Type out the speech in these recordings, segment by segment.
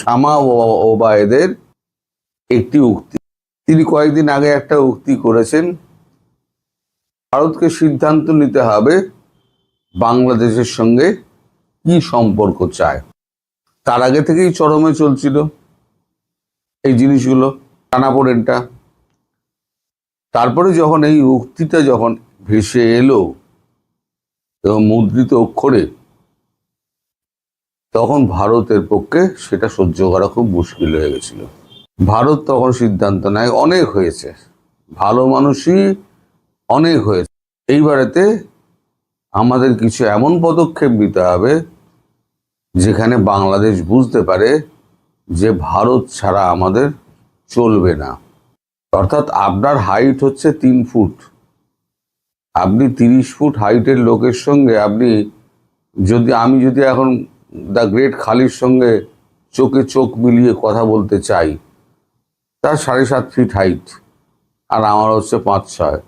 শামা ওবায়েদের একটি উক্তি। তিনি কয়েকদিন আগে একটা উক্তি করেছেন, ভারতকে সিদ্ধান্ত নিতে হবে বাংলাদেশের সঙ্গে কি সম্পর্ক চায়। তার আগে থেকেই চরমে চলছিল এই জিনিসগুলো, টানাপোড়েনটা। তারপরে যখন এই উক্তিটা যখন ভেসে এলো এবং মুদ্রিত অক্ষরে, তখন ভারতের পক্ষে সেটা সহ্য করা খুব মুশকিল হয়ে গেছিল। ভারত তখন সিদ্ধান্ত নেয়, অনেক হয়েছে, ভালো মানুষই অনেক হয়েছে, এইবারেতে আমাদের কিছু এমন পদক্ষেপ নিতে হবে যেখানে বাংলাদেশ বুঝতে পারে যে ভারত ছাড়া আমাদের চলবে না। অর্থাৎ আপনার হাইট হচ্ছে 3 ফুট, আপনি 30 ফুট হাইটের লোকের সঙ্গে আমি যদি এখন দ্য গ্রেট খালির সঙ্গে চোখে চোখ মিলিয়ে কথা বলতে চাই, তার 7.5 ফিট হাইট আর আমার হচ্ছে 5-6,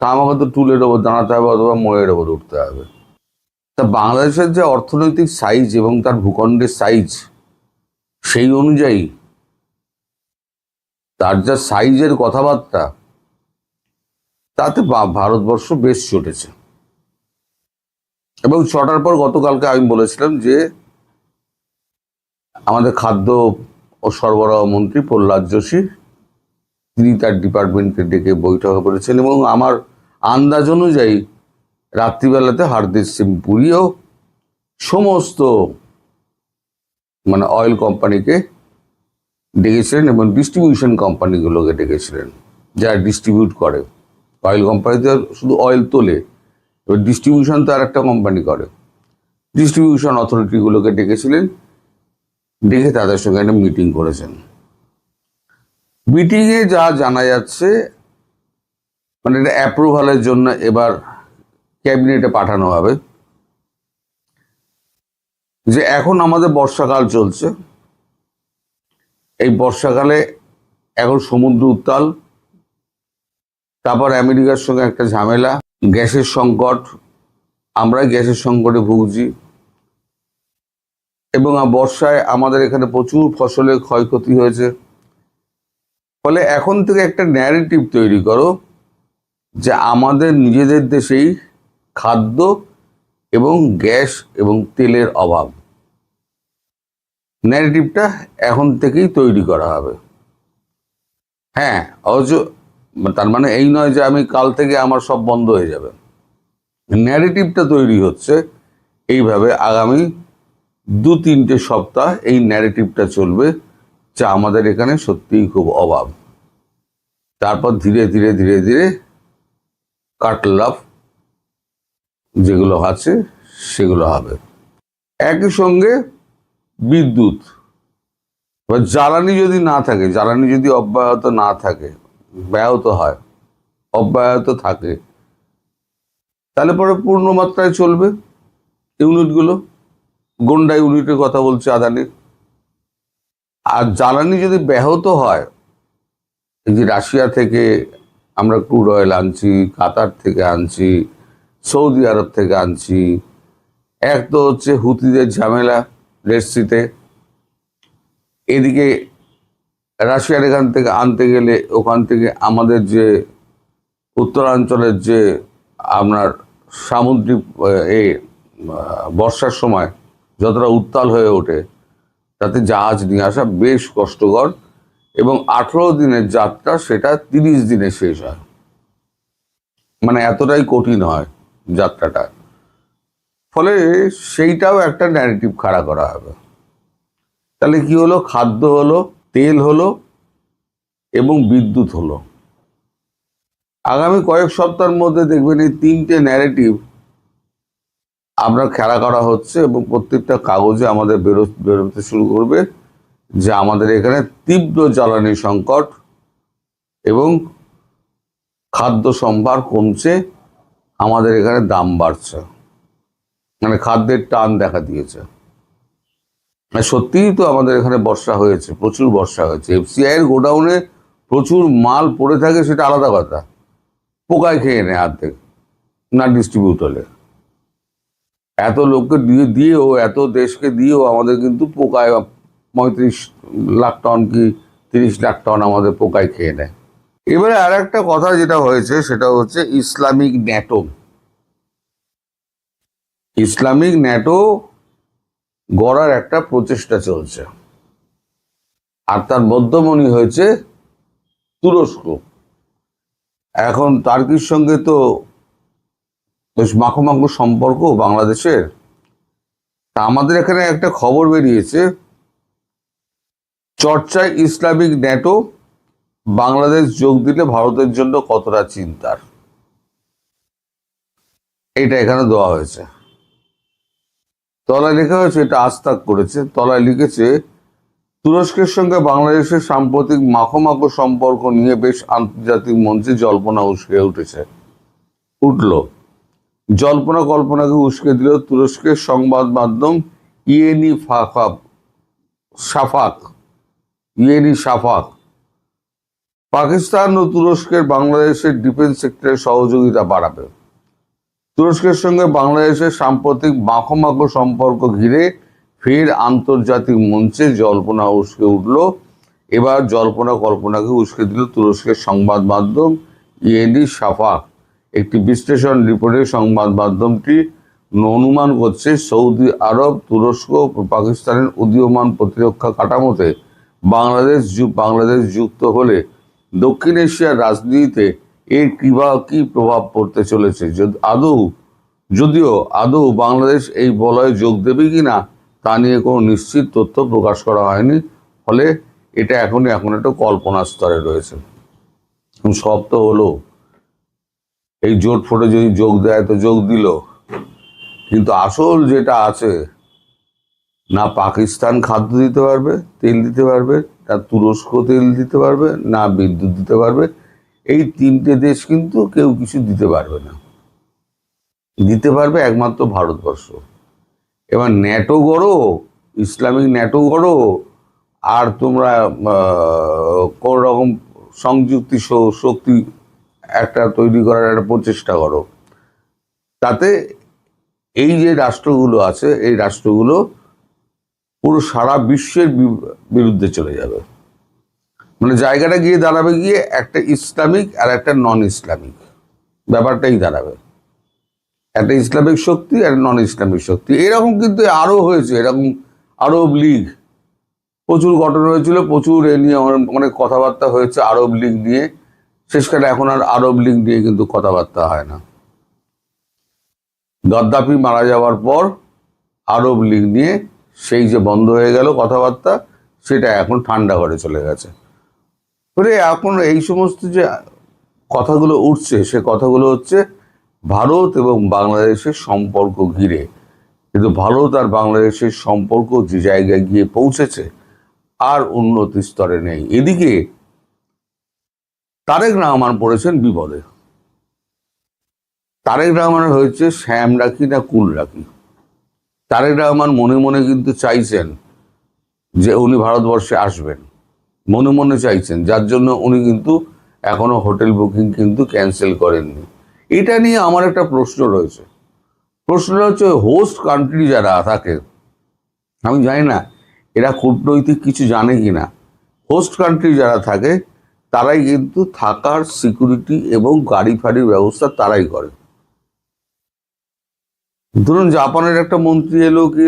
তা আমাকে তো টুলের ওপর দাঁড়াতে হবে অথবা ময়ের ওপর উঠতে হবে। তা বাংলাদেশের যে অর্থনৈতিক সাইজ এবং তার ভূখণ্ডের সাইজ, সেই অনুযায়ী তার যা সাইজের কথাবার্তা, তাতে ভারতবর্ষ বেশ চটেছে। এবং চটার পর গতকালকে আমি বলেছিলাম যে আমাদের খাদ্য ও সরবরাহ মন্ত্রী প্রহ্লাদ যোশী, তিনি তার ডিপার্টমেন্টকে ডেকে বৈঠকে বলেছেন, এবং আমার আন্দাজ অনুযায়ী রাত্রিবেলাতে হরদীপ সিং পুরীও সমস্ত অয়েল কোম্পানিকে ডেকেছিলেন এবং ডিস্ট্রিবিউশন কোম্পানিগুলোকে ডেকেছিলেন, যারা ডিস্ট্রিবিউট করে। অয়েল কোম্পানিতে শুধু অয়েল তোলে, এবার ডিস্ট্রিবিউশন তো আর একটা কোম্পানি করে। ডিস্ট্রিবিউশন অথরিটিগুলোকে ডেকেছিলেন, ডেকে তাদের সঙ্গে একটা মিটিং করেছেন। মিটিংয়ে যা জানা যাচ্ছে, এটা অ্যাপ্রুভালের জন্য এবার ক্যাবিনেটে পাঠানো হবে, যে এখন আমাদের বর্ষাকাল চলছে, এই বর্ষাকালে এখন সমুদ্র উত্তাল, তারপর আমেরিকার সঙ্গে একটা ঝামেলা, গ্যাসের সংকট, আমরা গ্যাসের সংকটে ভুগছি, এবং বর্ষায় আমাদের এখানে প্রচুর ফসলের ক্ষয়ক্ষতি হয়েছে। ফলে এখন থেকে একটা ন্যারেটিভ তৈরি করো যে আমাদের নিজেদের দেশেই খাদ্য এবং গ্যাস এবং তেলের অভাব। ন্যারেটিভটা এখন থেকেই তৈরি করা হবে। হ্যাঁ, অথচ তার মানে এই নয় যে আমি কাল থেকে আমার সব বন্ধ হয়ে যাবে। ন্যারেটিভটা তৈরি হচ্ছে এইভাবে, আগামী 2-3টে সপ্তাহ এই ন্যারেটিভটা চলবে যে আমাদের এখানে সত্যিই খুব অভাব। তারপর ধীরে ধীরে ধীরে ধীরে কাটল অফ যেগুলো আছে সেগুলো হবে। একই সঙ্গে বিদ্যুৎ বা জ্বালানি যদি না থাকে, জ্বালানি যদি অব্যাহত না থাকে, ব্যাহত হয়, অব্যাহত থাকে, তাহলে পরে পূর্ণ মাত্রায় চলবে ইউনিটগুলো। গন্ডা ইউনিটের কথা বলছে আদানির। আর জ্বালানি যদি ব্যাহত হয়, এই যে রাশিয়া থেকে আমরা ক্রুড অয়েল আনছি, কাতার থেকে আনছি, সৌদি আরব থেকে আনছি, এক তো হচ্ছে হুতিদের ঝামেলা রেড সিতে, এদিকে রাশিয়ার এখান থেকে আনতে গেলে ওখান থেকে আমাদের যে উত্তরাঞ্চলের যে আপনার সামুদ্রিক বর্ষার সময় যতটা উত্তাল হয়ে ওঠে, তাতে জাহাজ নিয়ে আসা বেশ কষ্টকর, এবং 18 দিনের যাত্রা সেটা 30 দিনে শেষ হয়। এতটাই কঠিন হয় যাত্রাটা। ফলে সেইটাও একটা ন্যারেটিভ খাড়া করা হবে। তাহলে কি হলো? খাদ্য হলো, তেল হলো এবং বিদ্যুৎ হলো। আগামী কয়েক সপ্তাহের মধ্যে দেখবেন এই 3টে ন্যারেটিভ আমরা খেলা করা হচ্ছে, এবং প্রত্যেকটা কাগজে আমাদের বেরোতে শুরু করবে যে আমাদের এখানে তীব্র জ্বালানি সংকট এবং খাদ্য সম্ভার কমছে, আমাদের এখানে দাম বাড়ছে, খাদ্যের টান দেখা দিয়েছে। সত্যিই তো আমাদের এখানে বর্ষা হয়েছে, প্রচুর বর্ষা হয়েছে। এফসিআই এর গোডাউনে প্রচুর মাল পড়ে থাকে, সেটা আলাদা কথা, পোকায় খেয়ে নেয় অর্ধেক, না ডিস্ট্রিবিউট হলে। এত লোককে দিয়েও, এত দেশকে দিয়েও আমাদের কিন্তু পোকায় 35 লাখ টন কি 30 লাখ টন আমাদের পোকায় খেয়ে নেয়। এবারে আর একটা কথা যেটা হয়েছে সেটা হচ্ছে ইসলামিক ন্যাটো। ইসলামিক ন্যাটো গড়ার একটা প্রচেষ্টা চলছে, আর তার মধ্যমণি হয়েছে তুরস্ক। এখন টার্কির সঙ্গে তো বেশ মাখো সম্পর্ক বাংলাদেশের। তা আমাদের এখানে একটা খবর বেরিয়েছে, চর্চায় ইসলামিক ন্যাটো, বাংলাদেশ যোগ দিলে ভারতের জন্য কতটা চিন্তার, এটা এখানে দেওয়া হয়েছে। তলায় লেখা হয়েছে, এটা আস্তাক করেছে, তলায় লিখেছে, তুরস্কের সঙ্গে বাংলাদেশের সাম্প্রতিক মাখো সম্পর্ক নিয়ে বেশ আন্তর্জাতিক মঞ্চে জল্পনা উঠল। জল্পনা কল্পনাকে উস্কে দিল তুরস্কের সংবাদ মাধ্যম ইয়েনি শাফাক। পাকিস্তান ও তুরস্কের বাংলাদেশের ডিফেন্স সেক্টরে সহযোগিতা বাড়াবে। তুরস্কের সঙ্গে বাংলাদেশের সাম্প্রতিক মাখো সম্পর্ক ঘিরে ফের আন্তর্জাতিক মঞ্চে জল্পনা উস্কে উঠল। এবার জল্পনা কল্পনাকে উস্কে দিল তুরস্কের সংবাদ মাধ্যম ইয়েনি শাফাক। একটি বিশ্লেষণ রিপোর্টে সংবাদ মাধ্যমটি অনুমান করছে, সৌদি আরব, তুরস্ক ও পাকিস্তানের উদীয়মান প্রতিরক্ষা কাঠামোতে বাংলাদেশ যুক্ত হলে দক্ষিণ এশিয়ার রাজনীতিতে এর কি প্রভাব পড়তে চলেছে, যদিও আদৌ বাংলাদেশ এই বলয়ে যোগ দেবে কিনা তা নিয়ে কোনো নিশ্চিত তথ্য প্রকাশ করা হয়নি। ফলে এটা এখন একটা কল্পনা স্তরে রয়েছে। সব তো হলো, এই জোট ফোটে যদি যোগ দেয় তো যোগ দিল, কিন্তু আসল যেটা আছে, না পাকিস্তান খাদ্য দিতে পারবে, তেল দিতে পারবে, না তুরস্ক তেল দিতে পারবে, না বিদ্যুৎ দিতে পারবে। এই তিনটে দেশ কিন্তু কেউ কিছু দিতে পারবে না, দিতে পারবে একমাত্র ভারতবর্ষ। এবার ন্যাটো গড়ো, ইসলামিক ন্যাটো গড়ো, আর তোমরা কোন রকম সংযুক্তি শক্তি একটা তৈরি করার একটা প্রচেষ্টা করো, তাতে এই যে রাষ্ট্রগুলো আছে, এই রাষ্ট্রগুলো পুরো সারা বিশ্বের বিরুদ্ধে চলে যাবে। মানে জায়গাটা গিয়ে দাঁড়াবে গিয়ে একটা ইসলামিক আর একটা নন ইসলামিক ব্যাপারটাই দাঁড়াবে। একটা ইসলামিক শক্তি আর নন ইসলামিক শক্তি। এরকম কিন্তু আরো হয়েছে, এরকম আরব লীগ প্রচুর গঠন হয়েছিল, প্রচুর এ নিয়ে অনেক কথাবার্তা হয়েছে আরব লীগ নিয়ে। শেষকালে এখন আর আরব লীগ নিয়ে কিন্তু কথাবার্তা হয় না। গাদ্দাফি মারা যাওয়ার পর আরব লীগ নিয়ে সেই যে বন্ধ হয়ে গেল কথাবার্তা, সেটা এখন ঠান্ডা ঘরে চলে গেছে। ফলে এখন এই সমস্ত যে কথাগুলো উঠছে, সে কথাগুলো হচ্ছে ভারত এবং বাংলাদেশের সম্পর্ক ঘিরে। কিন্তু ভারত আর বাংলাদেশের সম্পর্ক যে জায়গায় গিয়ে পৌঁছেছে আর উন্নতি স্তরে নেই। এদিকে তারেক রহমান পড়েছেন বিপদে। তারেক রহমানের হয়েছে শ্যাম রাখি না কুল রাখি। তারেক রহমান মনে মনে কিন্তু চাইছেন যে উনি ভারতবর্ষে আসবেন, মনে মনে চাইছেন, যার জন্য উনি কিন্তু এখনো হোটেল বুকিং কিন্তু ক্যান্সেল করেননি। এটা নিয়ে আমার একটা প্রশ্ন রয়েছে। প্রশ্নটা হচ্ছে, হোস্ট কান্ট্রি যারা থাকে, আমি জানি না এরা কূটনৈতিক কিছু জানে কিনা, হোস্ট কান্ট্রি যারা থাকে তারাই কিন্তু থাকার সিকিউরিটি এবং গাড়ি ফাড়ির ব্যবস্থা তারাই করে। ধরুন জাপানের একটা মন্ত্রী এলো, কি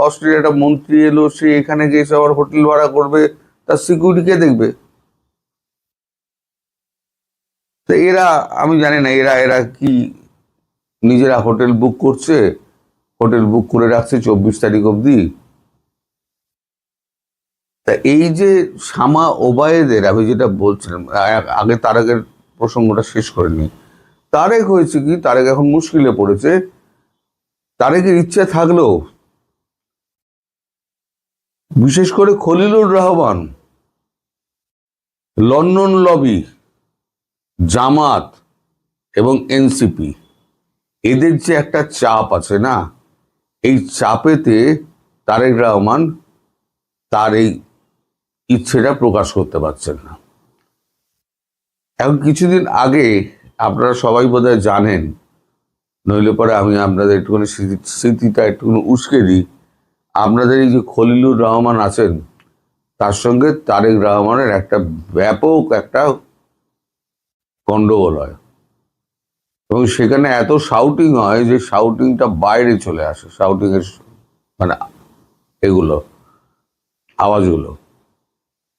অস্ট্রেলিয়ার একটা মন্ত্রী এলো, সে এখানে গিয়ে আবার হোটেল ভাড়া করবে, তার সিকিউরিটি কে দেখবে? তো এরা, আমি জানি না এরা কি নিজেরা হোটেল বুক করছে, হোটেল বুক করে রাখছে 24 তারিখ অবধি। তা এই যে শামা ওবায়েদের, আমি যেটা বলছিলাম আগে, তারেকের প্রসঙ্গটা শেষ করেনি। তারেক হয়েছে কি, তারেক এখন মুশকিলে পড়েছে। তারেকের ইচ্ছে থাকলেও, বিশেষ করে খলিলুর রহমান, লন্ডন লবি, জামাত এবং এনসিপি, এদের যে একটা চাপ আছে না, এই চাপেতে তারেক রহমান তার এই ইচ্ছেটা প্রকাশ করতে পারছেন না। এখন কিছুদিন আগে আপনারা সবাই বোধহয় জানেন, নইলে পরে আমি আপনাদের একটুখানি স্মৃতিটা একটুখানি উস্কে দিই। আপনাদের এই যে খলিলুর রহমান আছেন, তার সঙ্গে তারেক রহমানের একটা ব্যাপক একটা গন্ডগোল হয়, এবং সেখানে এত শাউটিং হয় যে শাউটিংটা বাইরে চলে আসে, শাউটিং এর মানে এগুলো আওয়াজগুলো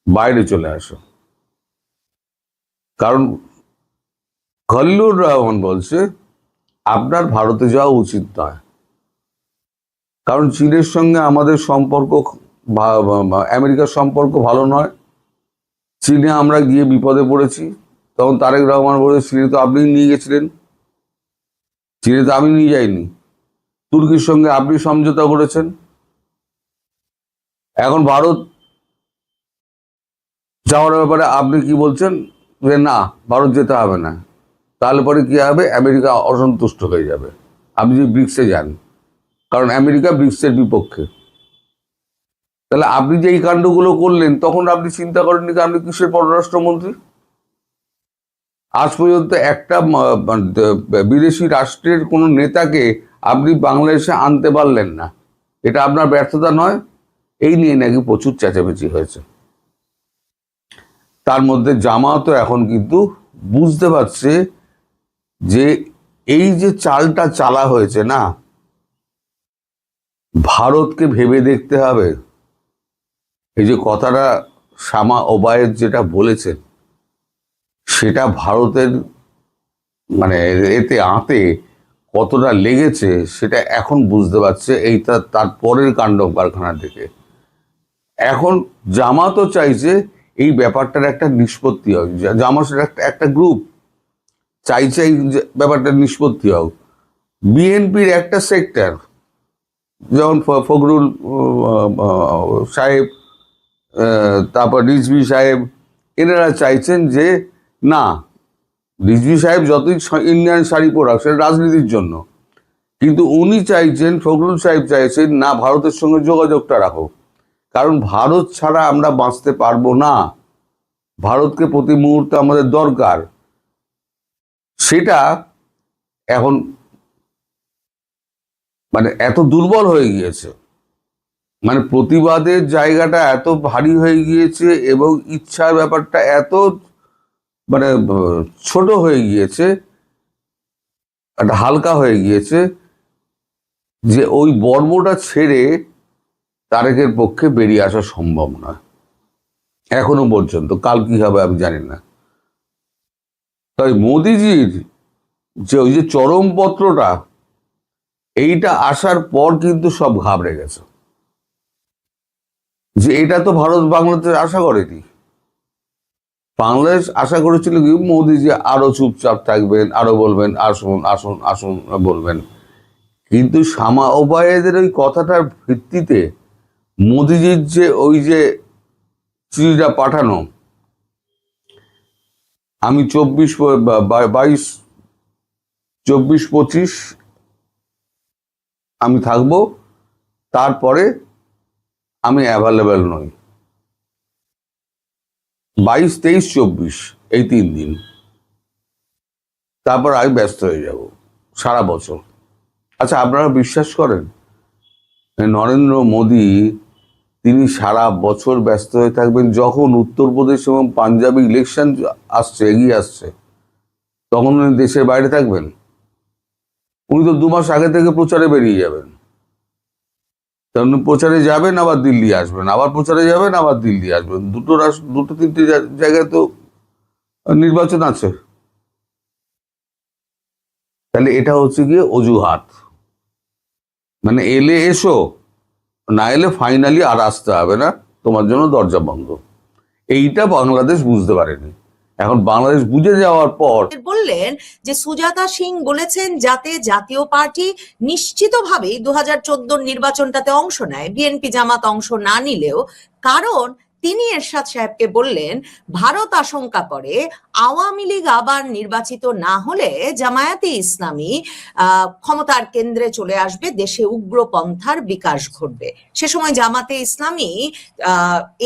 বাইরে চলে আসে। কারণ খলিলুর রহমান বলছে আপনার ভারতে যাওয়া উচিত নয়, কারণ চীনের সঙ্গে আমাদের সম্পর্ক, আমেরিকার সম্পর্ক ভালো নয়, চীনে আমরা গিয়ে বিপদে পড়েছি। তখন তারেক রহমান বলে চীনে তো আপনি নিয়ে গেছিলেন, চীনে তো আমি নিয়ে যাইনি, তুর্কির সঙ্গে আপনি সমঝোতা করেছেন। এখন ভারত যাওয়ার ব্যাপারে আপনি কি বলছেন যে না, ভারত যেতে হবে না, তাহলে পরে কি হবে, আমেরিকা অসন্তুষ্ট হয়ে যাবে আপনি যদি ব্রিক্সে যান, কারণ আমেরিকা ব্রিক্সের বিপক্ষে। তাহলে আপনি যে এই কাণ্ডগুলো করলেন, তখন আপনি চিন্তা করেননি যে আপনি কিসের পররাষ্ট্রমন্ত্রী? আজ পর্যন্ত একটা বিদেশি রাষ্ট্রের কোনো নেতাকে আপনি বাংলাদেশে আনতে পারলেন না, এটা আপনার ব্যর্থতা নয়? এই নিয়ে নাকি প্রচুর চেঁচামেচি হয়েছে। তার মধ্যে জামাতও এখন কিন্তু বুঝতে পারছে যে এই যে চালটা চালা হয়েছে না, ভারতকে ভেবে দেখতে হবে। এই যে কথাটা শামা ওবায়েদ যেটা বলেছেন, সেটা ভারতের মানে এতে আঁতে কতটা লেগেছে সেটা এখন বুঝতে পারছে, এইটা তার পরের কাণ্ড কারখানা থেকে। এখন জামাতও চাইছে এই ব্যাপারটার একটা নিষ্পত্তি হোক, জামাতের একটা গ্রুপ চাইছে এই ব্যাপারটার নিষ্পত্তি হোক। বিএনপির একটা সেক্টর, যেমন ফখরুল সাহেব, তারপর রিজভী সাহেব, এনারা চাইছেন যে না, রিজভী সাহেব যতই ইন্ডিয়ান শাড়ি পরাক সেটা রাজনীতির জন্য, কিন্তু উনি চাইছেন, ফখরুল সাহেব চাইছেন না, ভারতের সঙ্গে যোগাযোগটা রাখো, কারণ ভারত ছাড়া আমরা বাঁচতে পারবো না, ভারতকে প্রতি মুহূর্তে আমাদের দরকার। সেটা এখন মানে এত দুর্বল হয়ে গিয়েছে, মানে প্রতিবাদের জায়গাটা এত ভারী হয়ে গিয়েছে, এবং ইচ্ছার ব্যাপারটা এত মানে ছোট হয়ে গিয়েছে, একটা হালকা হয়ে গিয়েছে, যে ওই বর্বটা ছেড়ে তারেকের পক্ষে বেরিয়ে আসা সম্ভব নয় এখনো পর্যন্ত। কাল কি হবে আমি জানি না। তাই মোদিজির যে ওই যে চরমপত্রটা, এইটা আসার পর কিন্তু সব ঘাবড়ে গেছে, যে এটা তো ভারত বাংলাদেশ আশা করেনি। বাংলাদেশ আশা করেছিল কি মোদিজি আরো চুপচাপ থাকবেন, আরো বলবেন আসুন আসুন আসুন বলবেন, কিন্তু শামা ওবায়েদের ওই কথাটার ভিত্তিতে মোদিজির যে ওই যে চিঠিটা পাঠানো, আমি 24-25 আমি থাকবো, তারপরে আমি অ্যাভেলেবেল নই, 22-23-24 এই 3 দিন, তারপর আমি ব্যস্ত হয়ে যাব সারা বছর। আচ্ছা, আপনারা বিশ্বাস করেন নরেন্দ্র মোদী তিনি সারা বছর ব্যস্ত হয়ে থাকবেন? যখন উত্তরপ্রদেশ এবং পাঞ্জাবে ইলেকশন আসছে, এগিয়ে আসছে, তখন উনি দেশের বাইরে থাকবেন? উনি তো 2 মাস আগে থেকে প্রচারে বেরিয়ে যাবেন। উনি প্রচারে যাবেন, আবার দিল্লি আসবেন, আবার প্রচারে যাবেন, আবার দিল্লি আসবেন, দুটো তিনটে জায়গায় তো নির্বাচন আছে। তাহলে এটা হচ্ছে গিয়ে অজুহাত, মানে এলে এসো, না এলে ফাইনালি আর আসতে হবে না, তোমার জন্য দরজা বন্ধ। এইটা বাংলাদেশ বুঝতে পারেনি। এখন বাংলাদেশ বুঝে যাওয়ার পর বললেন যে সুজাতা সিং বলেছেন যাতে জাতীয় পার্টি নিশ্চিতভাবেই 2014 নির্বাচনটাতে অংশ নেয়, বিএনপি জামাত অংশ না নিলেও, কারণ তিনি এরশাদ সাহেবকে বললেন ভারত আশঙ্কা করে আওয়ামী লীগ আবার নির্বাচিত না হলে জামায়াতে ইসলামী ক্ষমতার কেন্দ্রে চলে আসবে, দেশে উগ্রপন্থার বিকাশ ঘটবে। সে সময় জামাতে ইসলামী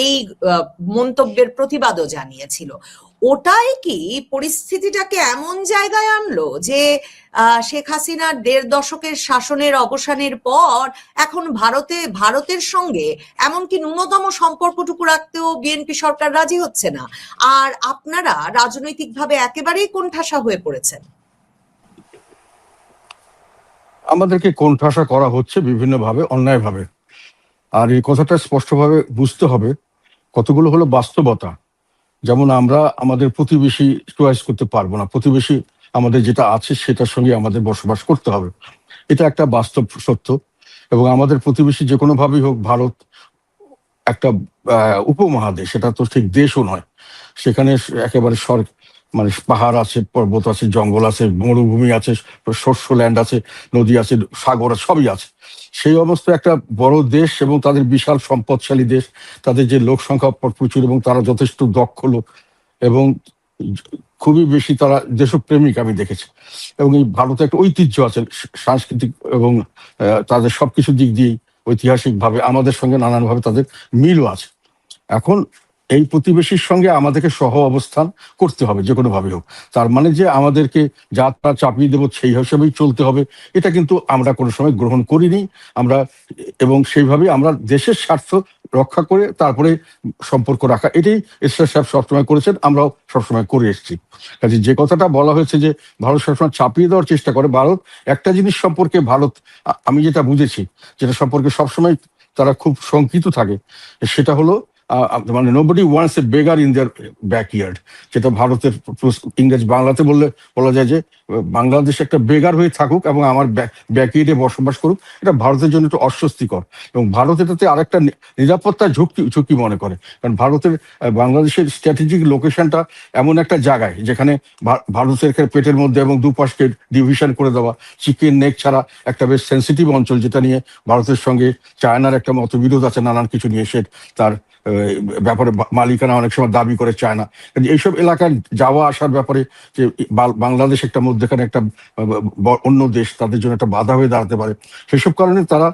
এই মন্তব্যের প্রতিবাদও জানিয়েছিল। ওটাই কি পরিস্থিতিটাকে এমন জায়গায় আনলো যে শেখ হাসিনার ১.৫ দশকের শাসনের অবসানের পর এখন ভারতের সঙ্গে এমনকি ন্যূনতম সম্পর্কটুকু রাখতেও বিএনপি সরকার রাজি হচ্ছে না, আর আপনারা রাজনৈতিকভাবে একেবারেই কোণঠাসা হয়ে পড়েছেন? আমাদেরকে কোণঠাসা করা হচ্ছে বিভিন্নভাবে, অন্যায়ভাবে। আর এই কথাটা স্পষ্টভাবে বুঝতে হবে, কতগুলো হলো বাস্তবতা। যেমন আমরা আমাদের প্রতিবেশী চয়েস করতে পারবো না, প্রতিবেশী আমাদের যেটা আছে সেটার সঙ্গে আমাদের বসবাস করতে হবে, এটা একটা বাস্তব সত্য। এবং আমাদের প্রতিবেশী যে কোনো ভাবেই হোক, ভারত একটা উপমহাদেশ, সেটা তো ঠিক দেশও নয়। সেখানে একেবারে মানে পাহাড় আছে, পর্বত আছে, জঙ্গল আছে, মরুভূমি আছে, শস্য ল্যান্ড আছে, নদী আছে, সাগর আছে, সবই আছে। সেই অবস্থায় একটা বড় দেশ এবং তাদের বিশাল সম্পদশালী দেশ, তাদের যে লোক সংখ্যা প্রচুর এবং তারা যথেষ্ট দক্ষ লোক এবং খুবই বেশি তারা দেশপ্রেমিক আমি দেখেছি। এবং এই ভারতে একটা ঐতিহ্য আছে সাংস্কৃতিক এবং তাদের সবকিছু দিক দিয়েই ঐতিহাসিকভাবে আমাদের সঙ্গে নানানভাবে তাদের মিলও আছে। এখন এই প্রতিবেশীর সঙ্গে আমাদেরকে সহ অবস্থান করতে হবে যে কোনো ভাবে হোক। তার মানে যে আমাদেরকে যাত্রা চাপিয়ে দেবো সেই হিসেবেই চলতে হবে, এটা কিন্তু আমরা কোনো সময় গ্রহণ করিনি। আমরা এবং সেইভাবেই আমরা দেশের স্বার্থ রক্ষা করে তারপরে সম্পর্ক রাখা, এটাই এরশাদ সাহেব সবসময় করেছেন, আমরাও সবসময় করে এসেছি। কাজে যে কথাটা বলা হয়েছে যে ভারত সবসময় চাপিয়ে দেওয়ার চেষ্টা করে, ভারত একটা জিনিস সম্পর্কে আমি যেটা বুঝেছি, যেটা সম্পর্কে সবসময় তারা খুব শঙ্কিত থাকে, সেটা হলো মানে nobody wants a বেগার in their backyard. যেটা ভারতের ইংরেজ বাংলাতে বলা যায় যে বাংলাদেশ একটা বেগার হয়ে থাকুক এবং আমার ব্যাকইয়ার্ডে বসবাস করুক, এটা ভারতের জন্য একটু অস্বস্তিকর। এবং ভারত এটাতে আরেকটা নিরাপত্তার ঝুঁকি মনে করে, কারণ ভারতের বাংলাদেশের স্ট্র্যাটেজিক লোকেশনটা এমন একটা জায়গায় যেখানে ভারতের পেটের মধ্যে এবং দুপাশকে ডিভিশন করে দেওয়া, চিকেন নেক ছাড়া একটা বেশ সেন্সিটিভ অঞ্চল, যেটা নিয়ে ভারতের সঙ্গে চায়নার একটা মতবিরোধ আছে নানান কিছু নিয়ে, তার ব্যাপারে মালিকানা অনেক সময় দাবি করে চায়না। এইসব এলাকায় যাওয়া আসার ব্যাপারে যে বাংলাদেশ একটা মধ্যখানে একটা অন্য দেশ, তাদের জন্য একটা বাধা হয়ে দাঁড়াতে পারে। সেসব কারণে তারা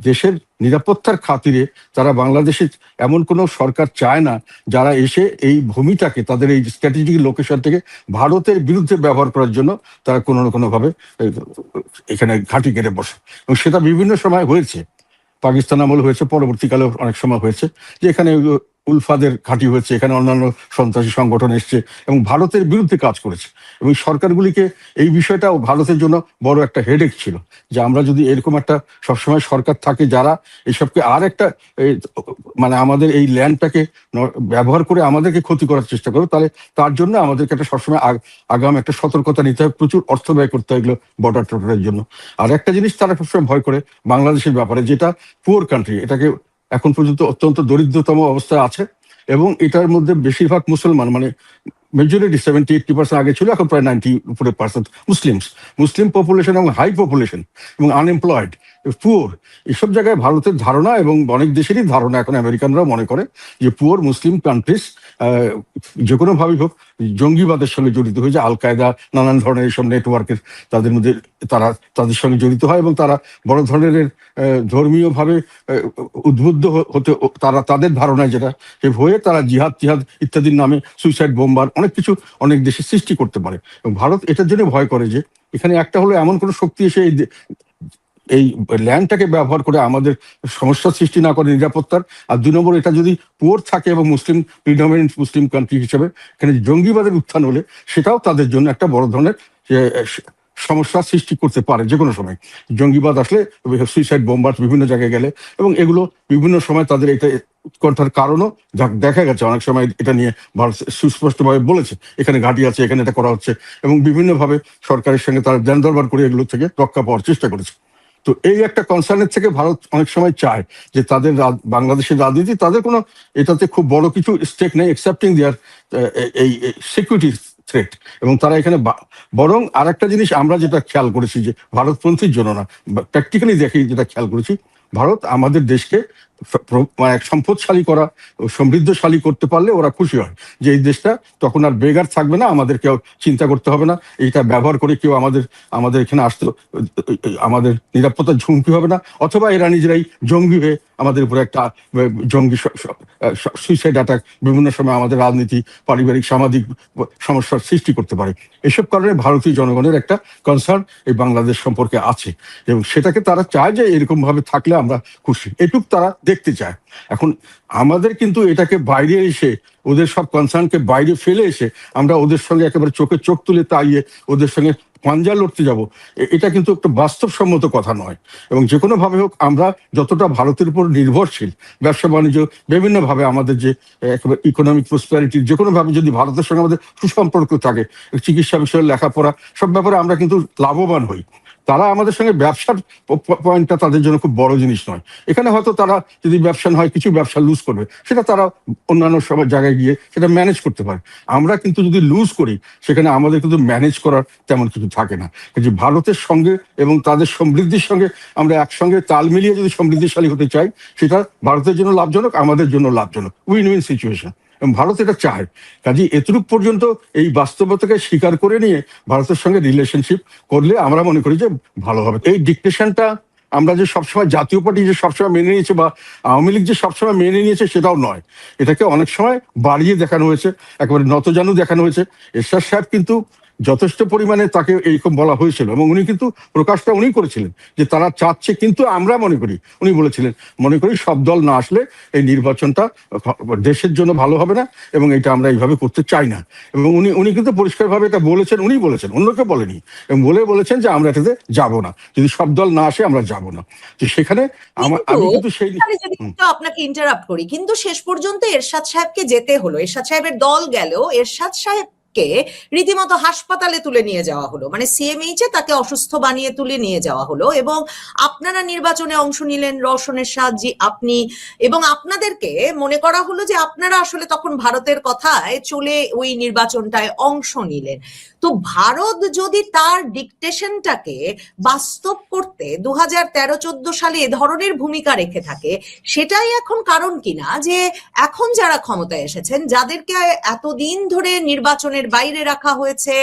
দেশের নিরাপত্তার খাতিরে তারা বাংলাদেশে এমন কোনো সরকার চায় না যারা এসে এই ভূমিটাকে, তাদের এই স্ট্র্যাটেজিক লোকেশন থেকে ভারতের বিরুদ্ধে ব্যবহার করার জন্য তারা কোনো না কোনোভাবে এখানে ঘাঁটি কেটে বসে। এবং সেটা বিভিন্ন সময় হয়েছে, পাকিস্তান আমল হয়েছে, পরবর্তীকালে অনেক সময় হয়েছে যে এখানে উলফাদের ঘাঁটি হয়েছে, এখানে অন্যান্য সন্ত্রাসী সংগঠন এসছে এবং ভারতের বিরুদ্ধে কাজ করেছে। এবং সরকারগুলিকে এই বিষয়টাও ভারতের জন্য বড় একটা হেডেক ছিল, যে আমরা যদি এরকম একটা সবসময় সরকার থাকে যারা এইসবকে আর একটা মানে আমাদের এই ল্যান্ডটাকে ব্যবহার করে আমাদেরকে ক্ষতি করার চেষ্টা করবে, তাহলে তার জন্য আমাদেরকে একটা সবসময় আগাম একটা সতর্কতা নিতে হবে, প্রচুর অর্থ ব্যয় করতে হয় এগুলো বর্ডার টর্ডারের জন্য। আর একটা জিনিস তারা সবসময় ভয় করে বাংলাদেশের ব্যাপারে, যেটা পুয়ার কান্ট্রি, এটাকে এখন পর্যন্ত অত্যন্ত দরিদ্রতম অবস্থায় আছে এবং এটার মধ্যে বেশিরভাগ মুসলমান, মানে মেজরিটি 70-80% আগে ছিল, এখন প্রায় 90% মুসলিম পপুলেশন এবং হাই পপুলেশন এবং আনএমপ্লয়েড, পুয়ার। এসব জায়গায় ভারতের ধারণা এবং অনেক দেশেরই ধারণা, এখন আমেরিকানরাও মনে করে যে পুয়ার মুসলিম কান্ট্রিজ যে কোনো ভাবেই হোক জঙ্গিবাদের সঙ্গে জড়িত হয়ে যায়, আল কায়দা নানান ধরনের এইসব নেটওয়ার্কের তাদের মধ্যে তাদের সঙ্গে জড়িত হয় এবং তারা বড় ধরনের ধর্মীয়ভাবে উদ্বুদ্ধ হতে, তারা তাদের ধারণায় যেটা হয়ে তারা জিহাদ ইত্যাদির নামে সুইসাইড বোম্বার অনেক কিছু অনেক দেশে সৃষ্টি করতে পারে। এবং ভারত এটার জন্য ভয় করে যে এখানে একটা হলো এমন কোনো শক্তি এসে এই ল্যান্ডটাকে ব্যবহার করে আমাদের সমস্যার সৃষ্টি না করে নিরাপত্তার। আর 2 নম্বর, এটা যদি পুয়ার থাকে এবং প্রিডমিনেন্ট মুসলিম কান্ট্রি হিসেবে এখানে জঙ্গিবাদের উত্থান হলে সেটাও তাদের জন্য একটা বড় ধরনের সমস্যার সৃষ্টি করতে পারে যে কোনো সময়। জঙ্গিবাদ আসলে সুইসাইড বোম্বার বিভিন্ন জায়গায় গেলে, এবং এগুলো বিভিন্ন সময় তাদের এটা উৎকণ্ঠার কারণও দেখা গেছে। অনেক সময় এটা নিয়ে ভারত সুস্পষ্টভাবে বলেছে এখানে ঘাঁটি আছে, এখানে এটা করা হচ্ছে, এবং বিভিন্নভাবে সরকারের সঙ্গে তারা ধ্যান দরবার করে এগুলো থেকে রক্ষা পাওয়ার চেষ্টা করেছে। তো এই একটা কনসার্নের থেকে ভারত অনেক সময় চায় যে তাদের বাংলাদেশের রাজনীতি, তাদের কোনো এটাতে খুব বড় কিছু স্টেক নেই এক্সেপ্টিং দেয়ার এই সিকিউরিটি থ্রেট। এবং তারা এখানে বরং আর একটা জিনিস আমরা যেটা খেয়াল করেছি, যে ভারতপন্থীর জন্য না, প্র্যাকটিক্যালি দেখি যেটা খেয়াল করেছি, ভারত আমাদের দেশকে মানে সম্পদশালী করা, সমৃদ্ধশালী করতে পারলে ওরা খুশি হয় যে এই দেশটা তখন আর বেগার থাকবে না, আমাদের কেউ চিন্তা করতে হবে না, এইটা ব্যবহার করে কেউ আমাদের এখানে আসতে, আমাদের নিরাপত্তার ঝুঁকি হবে না, অথবা এরা নিজেরাই জঙ্গি হয়ে আমাদের উপরে একটা জঙ্গি সুইসাইড অ্যাটাক বিভিন্ন সময় আমাদের রাজনীতি, পারিবারিক, সামাজিক সমস্যার সৃষ্টি করতে পারে। এসব কারণে ভারতীয় জনগণের একটা কনসার্ন এই বাংলাদেশ সম্পর্কে আছে, এবং সেটাকে তারা চায় যে এরকম ভাবে থাকলে আমরা খুশি, এটুক তারা দেখতে চায়। এখন আমাদের কিন্তু এটাকে বাইরে এসে, ওদের সব কনসার্নকে বাইরে ফেলে এসে আমরা ওদের সঙ্গে একেবারে চোখে চোখ তুলে তাইয়ে ওদের সঙ্গে পাঞ্জা লড়তে যাব, এটা কিন্তু একটা বাস্তবসম্মত কথা নয়। এবং যে কোনো ভাবে হোক আমরা যতটা ভারতের উপর নির্ভরশীল, ব্যবসা বাণিজ্য বিভিন্নভাবে আমাদের যে একেবারে ইকোনমিক প্রসপ্যারিটি, যে কোনো ভাবে যদি ভারতের সঙ্গে আমাদের সুসম্পর্ক থাকে, চিকিৎসা বিষয়ে, লেখাপড়া, সব ব্যাপারে আমরা কিন্তু লাভবান হই। তারা আমাদের সঙ্গে ব্যবসার পয়েন্টটা তাদের জন্য খুব বড় জিনিস নয়। এখানে হয়তো তারা যদি ব্যবসা হয়, কিছু ব্যবসা লুজ করবে, সেটা তারা অন্যান্য সব জায়গায় গিয়ে সেটা ম্যানেজ করতে পারে। আমরা কিন্তু যদি লুজ করি, সেখানে আমাদের কিন্তু ম্যানেজ করার তেমন কিছু থাকে না। যে ভারতের সঙ্গে এবং তাদের সমৃদ্ধির সঙ্গে আমরা একসঙ্গে তাল মিলিয়ে যদি সমৃদ্ধিশালী হতে চাই, সেটা ভারতের জন্য লাভজনক, আমাদের জন্য লাভজনক, উইন উইন সিচুয়েশন। এবং ভারত এটা চায়। কাজে এতটুকু পর্যন্ত এই বাস্তবতাকে স্বীকার করে নিয়ে ভারতের সঙ্গে রিলেশনশিপ করলে আমরা মনে করি যে ভালো হবে। এই ডিকটেশনটা আমরা যে সবসময় জাতীয় পার্টি যে সবসময় মেনে নিয়েছে বা আওয়ামী লীগ যে সবসময় মেনে নিয়েছে সেটাও নয়, এটাকে অনেক সময় বাড়িয়ে দেখানো হয়েছে, একেবারে নতজানু দেখানো হয়েছে। এরশাদ সাহেব কিন্তু যথেষ্ট পরিমাণে তাকে এইরকম বলা হয়েছিল, এবং উনি কিন্তু প্রকাশটা উনি করেছিলেন যে তারা চাচ্ছে, কিন্তু আমরা মনে করি, উনি বলেছিলেন, মনে করি সব দল না আসলে এই নির্বাচনটা দেশের জন্য ভালো হবে না, এবং এটা আমরা এইভাবে করতে চাই না। এবং উনি কিন্তু পরিষ্কারভাবে এটা বলেছেন, উনি বলেছেন, অন্যকে বলেনি, এবং বলেছেন যে আমরা এটাতে যাব না, যদি সব দল না আসে আমরা যাব না। তো সেখানে আমি কিন্তু সেই আপনাকে ইন্টারাপ্ট করি, কিন্তু শেষ পর্যন্ত এরশাদ সাহেবকে যেতে হলো, এরশাদ সাহেবের দল গেল, এরশাদ সাহেব রীতিমতো হাসপাতালে তুলে নিয়ে যাওয়া হলো, মানে সিএমএইচ এ তাকে অসুস্থ বানিয়ে তুলে নিয়ে যাওয়া হলো। এবং আপনারা নির্বাচনে অংশ নিলেন, রওশন এরশাদ জি আপনি, এবং আপনাদেরকে মনে করা হলো যে আপনারা আসলে তখন ভারতের কথায় চলে ওই নির্বাচনটায় অংশ নিলেন। তো ভারত যদি তার ডিকটেশনটাকে বাস্তব করতে 2013-14 সালে এ ধরনের ভূমিকা রেখে থাকে, সেটাই এখন কারণ কিনা যে এখন যারা ক্ষমতায় এসেছেন, যাদেরকে এতদিন ধরে নির্বাচনের বাইরে রাখা হয়েছে,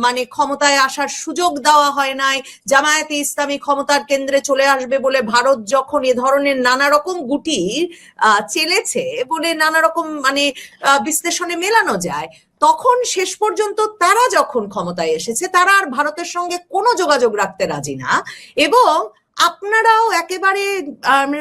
মানে ক্ষমতায় আসার সুযোগ দেওয়া হয় নাই, জামায়াতে ইসলামী ক্ষমতার কেন্দ্রে চলে আসবে বলে ভারত যখন এ ধরনের নানা রকম গুটি চেলেছে বলে নানা রকম মানে বিশ্লেষণে মেলানো যায়, তখন শেষ পর্যন্ত তারা যখন ক্ষমতায় এসেছে, তারা আর ভারতের সঙ্গে কোনো যোগাযোগ রাখতে রাজি না, এবং আপনারাও একেবারে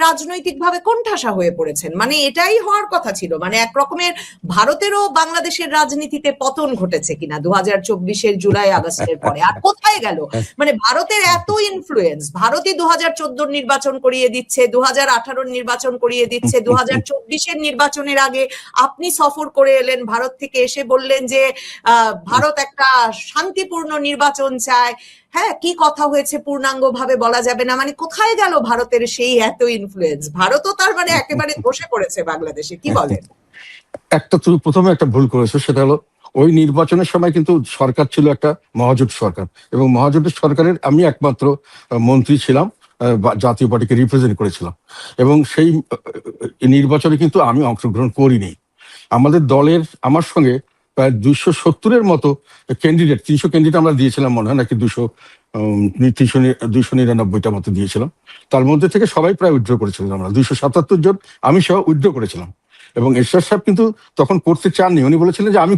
রাজনৈতিকভাবে কোণঠাসা হয়ে পড়েছেন। মানে এটাই হওয়ার কথা ছিল, মানে এক রকমের ভারতেরও বাংলাদেশের রাজনীতিতে পতন ঘটেছে কিনা 2024-এর জুলাই আগস্টের পরে। আর কোথায় গেল, মানে ভারতের এত ইনফ্লুয়েন্স, ভারতই 2014 নির্বাচন করিয়ে দিচ্ছে, 2018 নির্বাচন করিয়ে দিচ্ছে, 2024-এর নির্বাচনের আগে আপনি সফর করে এলেন, ভারত থেকে এসে বললেন যে ভারত একটা শান্তিপূর্ণ নির্বাচন চায়। হ্যাঁ, কি কথা হয়েছে পূর্ণাঙ্গ ভাবে বলা যাবে না। মানে কোথায় গেল ভারতের সেই এত ইনফ্লুয়েন্স? ভারতও তার মানে একেবারে বসে পড়েছে বাংলাদেশে, কি বলেন? তুমি প্রথমে একটা ভুল করেছো, সেটা হলো ওই নির্বাচনের সময় কিন্তু সরকার ছিল একটা মহাজোট সরকার, এবং মহাজোটের সরকারের আমি একমাত্র মন্ত্রী ছিলাম, জাতীয় পার্টিকে রিপ্রেজেন্ট করেছিলাম, এবং সেই নির্বাচনে কিন্তু আমি অংশগ্রহণ করিনি। আমাদের দলের আমার সঙ্গে প্রায় 270-এর মতো ক্যান্ডিডেট, 300 ক্যান্ডিডেট আমরা দিয়েছিলাম মনে হয়, নাকি 299টা মতো দিয়েছিলাম। তার মধ্যে থেকে সবাই প্রায় উইথড্র করেছিলাম, আমরা 277 জন আমি সহ উইথড্র করেছিলাম। এবং এরশাদ সাহেব কিন্তু তখন করতে চাননি, উনি বলেছিলেন যে আমি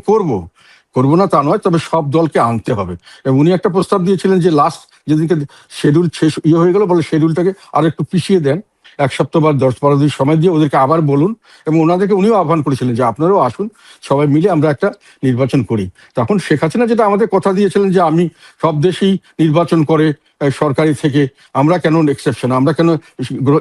করবো না তা নয়, তবে সব দলকে আনতে হবে। এবং উনি একটা প্রস্তাব দিয়েছিলেন যে লাস্ট যেদিনকে শিডিউল শেষ হয়ে গেল, বলে শিডিউলটাকে আর একটু পিছিয়ে দেন, 1 সপ্তাহ বা 10-12 দিন সময় দিয়ে ওদেরকে আবার বলুন। এবং ওনাদেরকে উনিও আহ্বান করেছিলেন যে আপনারাও আসুন, সবাই মিলে আমরা একটা নির্বাচন করি। তখন শেখ হাসিনা যেটা আমাদের কথা দিয়েছিলেন যে আমি সব দেশেই নির্বাচন করে সরকারি থেকে, আমরা কেন এক্সেপশন, আমরা কেন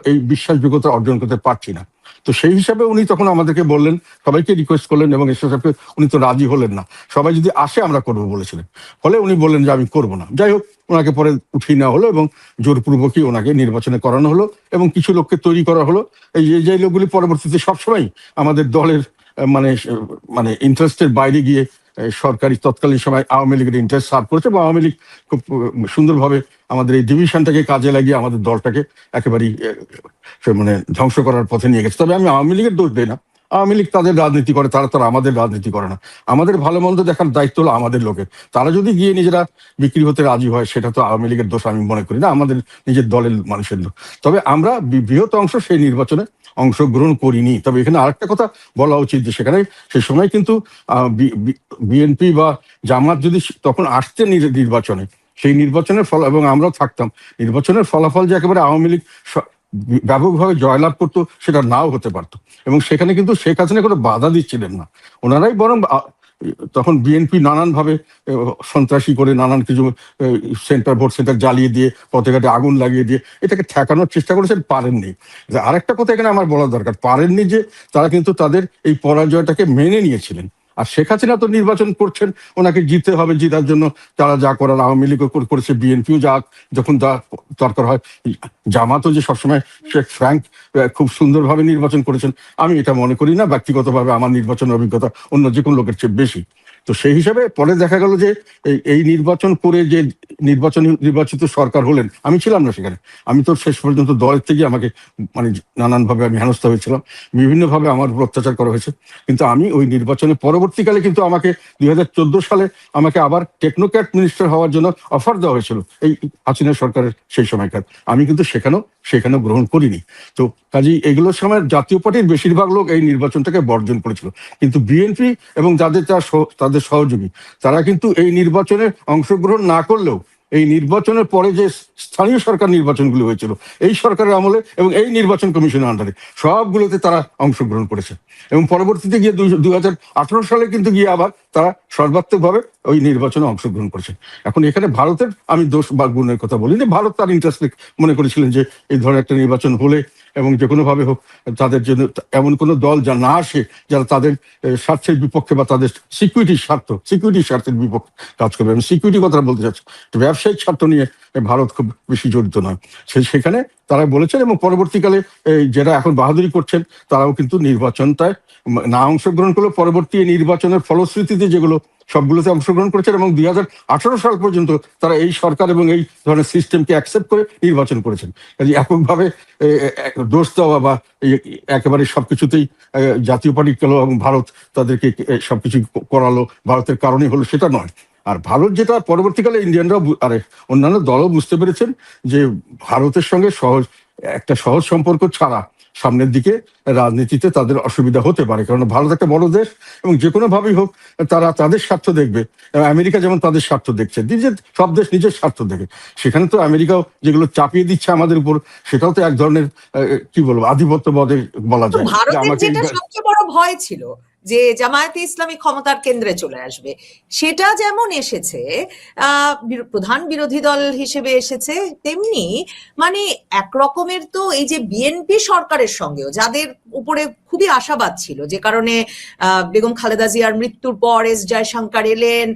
এই বিশ্বাসযোগ্যতা অর্জন করতে পারছি না। তো সেই হিসাবে উনি তখন আমাদেরকে বললেন, সবাইকে রিকোয়েস্ট করলেন, এবং এরশাদ সাহেবকে উনি তো রাজি হলেন না, সবাই যদি আসে আমরা করবো বলেছিলেন। ফলে উনি বললেন যে আমি করবো না। যাই হোক, ওনাকে পরে উঠিয়ে নেওয়া হলো এবং জোরপূর্বকই ওনাকে নির্বাচনে করানো হলো, এবং কিছু লোককে তৈরি করা হলো। এই যে লোকগুলি পরবর্তীতে সবসময় আমাদের দলের মানে ইন্টারেস্টের বাইরে গিয়ে সরকারি তৎকালীন সময় আওয়ামী লীগের ইন্টারেস্ট সার্ভ করেছে, বা আওয়ামী লীগ খুব সুন্দরভাবে আমাদের এই ডিভিশনটাকে কাজে লাগিয়ে আমাদের দলটাকে একেবারেই মানে ধ্বংস করার পথে নিয়ে গেছে। তবে আমি আওয়ামী লীগের দোষ দিই না, আওয়ামী লীগ তাদের রাজনীতি করে, তারা আমাদের রাজনীতি করে না। আমাদের ভালো মন্দ দেখার দায়িত্ব হলো আমাদের লোকের। তারা যদি গিয়ে নিজেরা বিক্রি হতে রাজি হয়, সেটা তো আওয়ামী লীগের দোষ আমি মনে করি না, আমাদের নিজের দলের মানুষের দোষ। তবে আমরা বৃহৎ অংশ সেই নির্বাচনে অংশগ্রহণ করিনি। তবে এখানে আরেকটা কথা বলা উচিত, যে সেখানে সেই সময় কিন্তু বিএনপি বা জামাত যদি তখন আসতেন নির্বাচনে, সেই নির্বাচনের ফল, এবং আমরাও থাকতাম, নির্বাচনের ফলাফল যে একেবারে আওয়ামী লীগ ব্যাপকভাবে জয়লাভ করতো সেটা নাও হতে পারতো। এবং সেখানে কিন্তু শেখ হাসিনা কোনো বাধা দিচ্ছিলেন না, ওনারাই বরং তখন বিএনপি নানানভাবে সন্ত্রাসী করে নানান কিছু ভোট সেন্টার জ্বালিয়ে দিয়ে, পথে ঘাটে আগুন লাগিয়ে দিয়ে এটাকে ঠেকানোর চেষ্টা করেছেন, পারেননি। আরেকটা কথা এখানে আমার বলা দরকার, পারেননি যে তারা কিন্তু তাদের এই পরাজয়টাকে মেনে নিয়েছিলেন। আর শেখ হাসিনা তো নির্বাচন করছেন, ওনাকে জিততে হবে, জিতার জন্য তারা যা করার আওয়ামী লীগও করেছে, বিএনপিও যা যখন যা দরকার হয়, জামাতও যে সবসময় শেখ ফ্র্যাঙ্ক খুব সুন্দরভাবে নির্বাচন করেছেন, আমি এটা মনে করি না। ব্যক্তিগতভাবে আমার নির্বাচনের অভিজ্ঞতা অন্য যে কোনো লোকের চেয়ে বেশি। তো সেই হিসাবে পরে দেখা গেল যে এই নির্বাচন করে যে নির্বাচিত সরকার হলেন, আমি ছিলাম না সেখানে, আমি তো শেষ পর্যন্ত দলের থেকে আমাকে মানে নানানভাবে আমি হেনস্থা হয়েছিলাম, বিভিন্নভাবে আমার উপর অত্যাচার করা হয়েছে। কিন্তু আমি ওই নির্বাচনের পরবর্তীকালে কিন্তু আমাকে 2014 সালে আমাকে আবার টেকনোক্র্যাট মিনিস্টার হওয়ার জন্য অফার দেওয়া হয়েছিল এই হাসিনা সরকারের সেই সময়কার, আমি কিন্তু সেখানেও গ্রহণ করিনি। তো কাজেই এগুলোর সময় জাতীয় পার্টির বেশিরভাগ লোক এই নির্বাচনটাকে বর্জন করেছিল, কিন্তু বিএনপি এবং তাদের সহযোগী তারা কিন্তু এই নির্বাচনে অংশগ্রহণ না করলেও এই নির্বাচনের পরে যে স্থানীয় সরকার নির্বাচনগুলো হয়েছিল এই সরকারের আমলে এবং এই নির্বাচন কমিশনের আন্ডারে, সবগুলোতে তারা অংশগ্রহণ করেছে। এবং পরবর্তীতে গিয়ে 2018 সালে কিন্তু গিয়ে আবার তারা সর্বাত্মকভাবে ওই নির্বাচনে অংশগ্রহণ করেছে। এখন এখানে ভারতের আমি দোষ বা গুণের কথা বলিনি, ভারত তার ইন্টারেস্ট মনে করেছিলেন যে এই ধরনের একটা নির্বাচন হলে এবং যে কোনোভাবে হোক তাদের জন্য এমন কোনো দল যা না আসে যারা তাদের স্বার্থের বিপক্ষে বা তাদের সিকিউরিটির স্বার্থের বিপক্ষে কাজ করবে। আমি সিকিউরিটি কথা বলতে চাচ্ছি, ব্যবসায়িক স্বার্থ নিয়ে ভারত খুব বেশি জড়িত নয়, সেখানে তারা বলেছেন। এবং পরবর্তীকালে যারা এখন বাহাদুরি করছেন তারাও কিন্তু নির্বাচনটায় না অংশগ্রহণ করলেও পরবর্তী নির্বাচনের ফলশ্রুতিতে যেগুলো সবগুলোতে অংশগ্রহণ করেছেন, এবং 2018 সাল পর্যন্ত তারা এই সরকার এবং এই ধরনের সিস্টেমকে অ্যাকসেপ্ট করে নির্বাচন করেছেন। কাজে এককভাবে দোষ দেওয়া বা একেবারে সবকিছুতেই জাতীয় পার্টি গেল এবং ভারত তাদেরকে সবকিছু করালো, ভারতের কারণে হলো, সেটা নয়। আর ভারত যেটা পরবর্তীকালে ইন্ডিয়ানরাও অন্যান্য দলও বুঝতে পেরেছেন যে ভারতের সঙ্গে একটা সহজ সম্পর্ক ছাড়া সামনের দিকে রাজনীতিতে তাদের অসুবিধা হতে পারে, কারণ ভারত একটা বড় দেশ এবং যে কোনো ভাবেই হোক তারা তাদের স্বার্থ দেখবে। আমেরিকা যেমন তাদের স্বার্থ দেখছে, সব দেশ নিজের স্বার্থ দেখে, সেখানে তো আমেরিকাও যেগুলো চাপিয়ে দিচ্ছে আমাদের উপর, সেটাও তো এক ধরনের কি বলবো আধিপত্যবাদে বলা যায়। ভারতের যেটা সবচেয়ে বড় ভয় ছিল যে জামায়াতে ইসলামী ক্ষমতার কেন্দ্রে চলে আসবে, সেটা যেমন এসেছে, প্রধান বিরোধী দল হিসেবে এসেছে, তেমনি মানে একরকমের তো এই যে বিএনপি সরকারের সঙ্গেও যাদের উপরে খুবই আশাবাদ ছিল, যে কারণে বেগম খালেদা জিয়ার মৃত্যুর পর এস জয়শঙ্কর এলেন,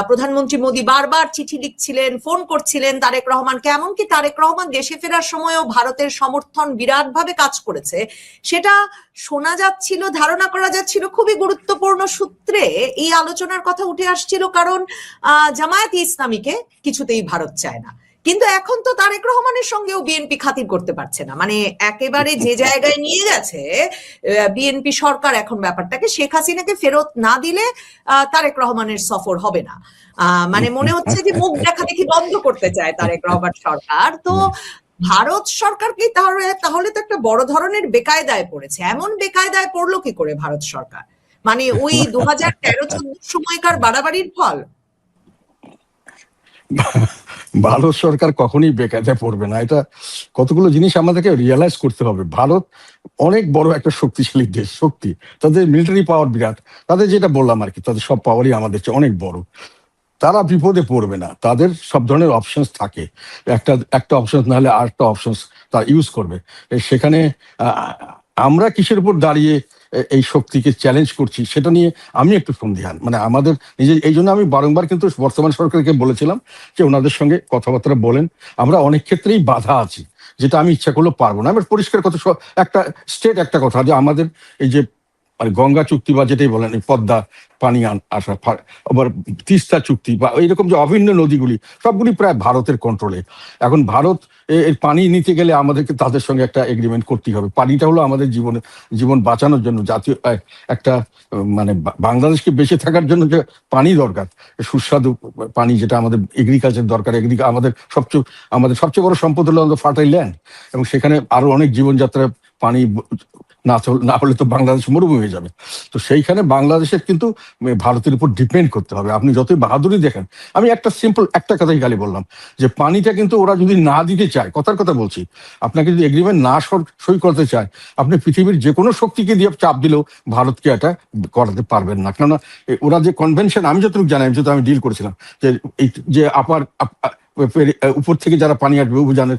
প্রধানমন্ত্রী মোদী বারবার চিঠি লিখছিলেন, ফোন করছিলেন তারেক রহমানকে, এমনকি তারেক রহমান দেশে ফেরার সময়ও ভারতের সমর্থন বিরাটভাবে কাজ করেছে, সেটা শোনা যাচ্ছিল, ধারণা করা যাচ্ছিল। খুবই গুরুত্বপূর্ণ সূত্রে এই আলোচনার কথা উঠে আসছিল, কারণ জামায়াতে ইসলামীকে কিছুতেই ভারত চায় না। কিন্তু এখন তো তারেক রহমানের সঙ্গেও বিএনপি খাতির করতে পারছে না, মানে একেবারে যে জায়গায় নিয়ে গেছে বিএনপি সরকার এখন ব্যাপারটাকে, শেখ হাসিনাকে ফেরত না দিলে তারেক রহমানের সফর হবে না। মানে মনে হচ্ছে যে মুখ দেখা দেখি বন্ধ করতে চায় তারেক রহমান সরকার। তো ভারত সরকারকে তাহলে তো একটা বড় ধরনের বেকায়দায় পড়েছে। এমন বেকায়দায় পড়লো কি করে ভারত সরকার? মানে ওই 2013-14 সময়কার বাড়াবাড়ির ফল? ভারত সরকার কখনোই বেকায়দায় পড়বে না, এটা কতগুলো জিনিস আমাদেরকে রিয়েলাইজ করতে হবে। ভারত অনেক বড় একটা শক্তিশালী দেশ, তাদের মিলিটারি পাওয়ার বিরাট, তাদের যেটা বললাম আর কি, তাদের সব পাওয়ারই আমাদের চেয়ে অনেক বড়। তারা বিপদে পড়বে না, তাদের সব ধরনের অপশনস থাকে, একটা অপশনস না হলে আরেকটা অপশনস তারা ইউজ করবে। সেখানে আমরা কিসের উপর দাঁড়িয়ে এই শক্তিকে চ্যালেঞ্জ করছি সেটা নিয়ে আমি একটু সন্দিহান। মানে আমাদের নিজে, এই জন্য আমি বারংবার কিন্তু বর্তমান সরকারকে বলেছিলাম যে ওনাদের সঙ্গে কথাবার্তা বলেন, আমরা অনেক ক্ষেত্রেই বাধা আছি, যেটা আমি ইচ্ছা করলেও পারবো না। আমার পরিষ্কার কথা, একটা স্টেট একটা কথা যে আমাদের এই যে মানে গঙ্গা চুক্তি বা যেটাই বলেন এই পদ্মা পানি আসা, আবার তিস্তা চুক্তি বা এইরকম যে অভিন্ন নদীগুলি সবগুলি প্রায় ভারতের কন্ট্রোলে। এখন ভারত এর পানি নিতে গেলে আমাদেরকে তাদের সঙ্গে একটা এগ্রিমেন্ট করতেই হবে। পানিটা হলো আমাদের জীবন বাঁচানোর জন্য জাতীয় একটা মানে বাংলাদেশকে বেঁচে থাকার জন্য যে পানি দরকার, সুস্বাদু পানি যেটা আমাদের এগ্রিকালচার দরকার, আমাদের সবচেয়ে বড় সম্পদ হলো আমাদের ফার্টাইল ল্যান্ড, এবং সেখানে আরো অনেক জীবনযাত্রা পানি না হলে তো বাংলাদেশ মরুভূমি হয়ে যাবে। তো সেইখানে বাংলাদেশের কিন্তু ভারতের উপর ডিপেন্ড করতে হবে। আপনি যতই বাহাদুরি দেখেন, আমি একটা সিম্পল একটা কথাই খালি বললাম যে পানিটা কিন্তু ওরা যদি না দিতে চায়, কথার কথা বলছি, আপনাকে যদি এগ্রিমেন্ট না সই করতে চায়, আপনি পৃথিবীর যে কোনো শক্তিকে দিয়ে চাপ দিলেও ভারতকে এটা করাতে পারবেন না। কেননা ওরা যে কনভেনশন, আমি যতটুকু জানি, আমি ডিল করেছিলাম যে এই যে উপর থেকে যারা পানি আসবে অভিযানের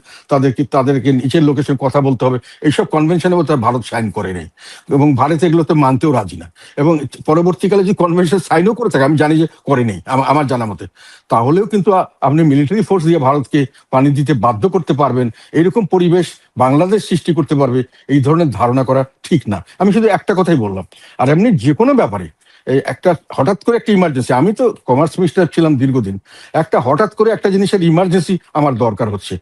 তাদেরকে নিচের লোকের সঙ্গে কথা বলতে হবে, এইসব কনভেনশনে ভারত সাইন করে নেই, এবং ভারত এগুলোতে মানতেও রাজি না। এবং পরবর্তীকালে যে কনভেনশন সাইনও করে থাকে, আমি জানি যে করে নেই আমার জানা মতে, তাহলেও কিন্তু আপনি মিলিটারি ফোর্স দিয়ে ভারতকে পানি দিতে বাধ্য করতে পারবেন, এরকম পরিবেশ বাংলাদেশ সৃষ্টি করতে পারবে, এই ধরনের ধারণা করা ঠিক না। আমি শুধু একটা কথাই বললাম। আর এমনি যে কোনো ব্যাপারে একটা হঠাৎ করে একটা ইমার্জেন্সি, আমি তো কমার্স মিনিস্টার ছিলাম দীর্ঘদিন, একটা হঠাৎ করে একটা জিনিসের ইমার্জেন্সি আমার দরকার হচ্ছে,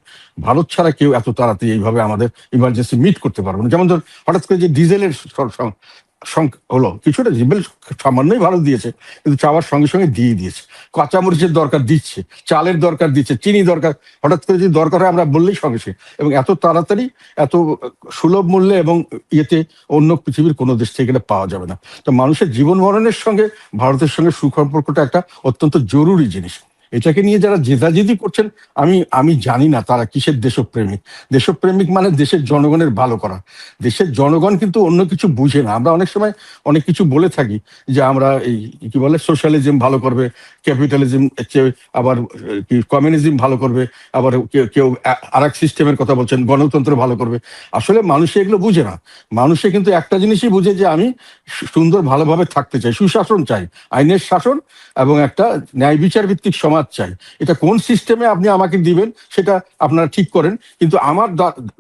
ভারত ছাড়া কেউ এত তাড়াতাড়ি এইভাবে আমাদের ইমার্জেন্সি মিট করতে পারবে না। যেমন ধর হঠাৎ করে যে ডিজেলের হলো, কিছুটা ডিজেল সামান্যই ভারত দিয়েছে, কিন্তু চাওয়ার সঙ্গে সঙ্গে দিয়ে দিয়েছে। কাঁচামরিচের দরকার দিচ্ছে, চালের দরকার দিচ্ছে, চিনি দরকার, হঠাৎ করে যদি দরকার হয় আমরা বললেই সঙ্গে সঙ্গে, এবং এত তাড়াতাড়ি এত সুলভ মূল্যে এবং ইয়েতে অন্য পৃথিবীর কোনো দেশ থেকে এটা পাওয়া যাবে না। তো মানুষের জীবন মরণের সঙ্গে ভারতের সঙ্গে সুসম্পর্কটা একটা অত্যন্ত জরুরি জিনিস। এটাকে নিয়ে যারা জেদাজেদি করছেন, আমি জানি না তারা কিসের দেশপ্রেমিক। দেশপ্রেমিক মানে দেশের জনগণের ভালো করা। দেশের জনগণ কিন্তু অন্য কিছু বুঝে না। আমরা অনেক সময় অনেক কিছু বলে থাকি যে আমরা এই কি বলে সোশ্যালিজম ভালো করবে, ক্যাপিটালিজম, আবার কি কমিউনিজম ভালো করবে, আবার কেউ আর এক সিস্টেমের কথা বলছেন, গণতন্ত্র ভালো করবে। আসলে মানুষে এগুলো বুঝে না। মানুষে কিন্তু একটা জিনিসই বুঝে যে আমি সুন্দর ভালোভাবে থাকতে চাই, সুশাসন চাই, আইনের শাসন, এবং একটা ন্যায় বিচার ভিত্তিক সমাজ চাই। এটা কোন সিস্টেমে আপনি আমাকে দিবেন সেটা আপনারা ঠিক করেন, কিন্তু আমার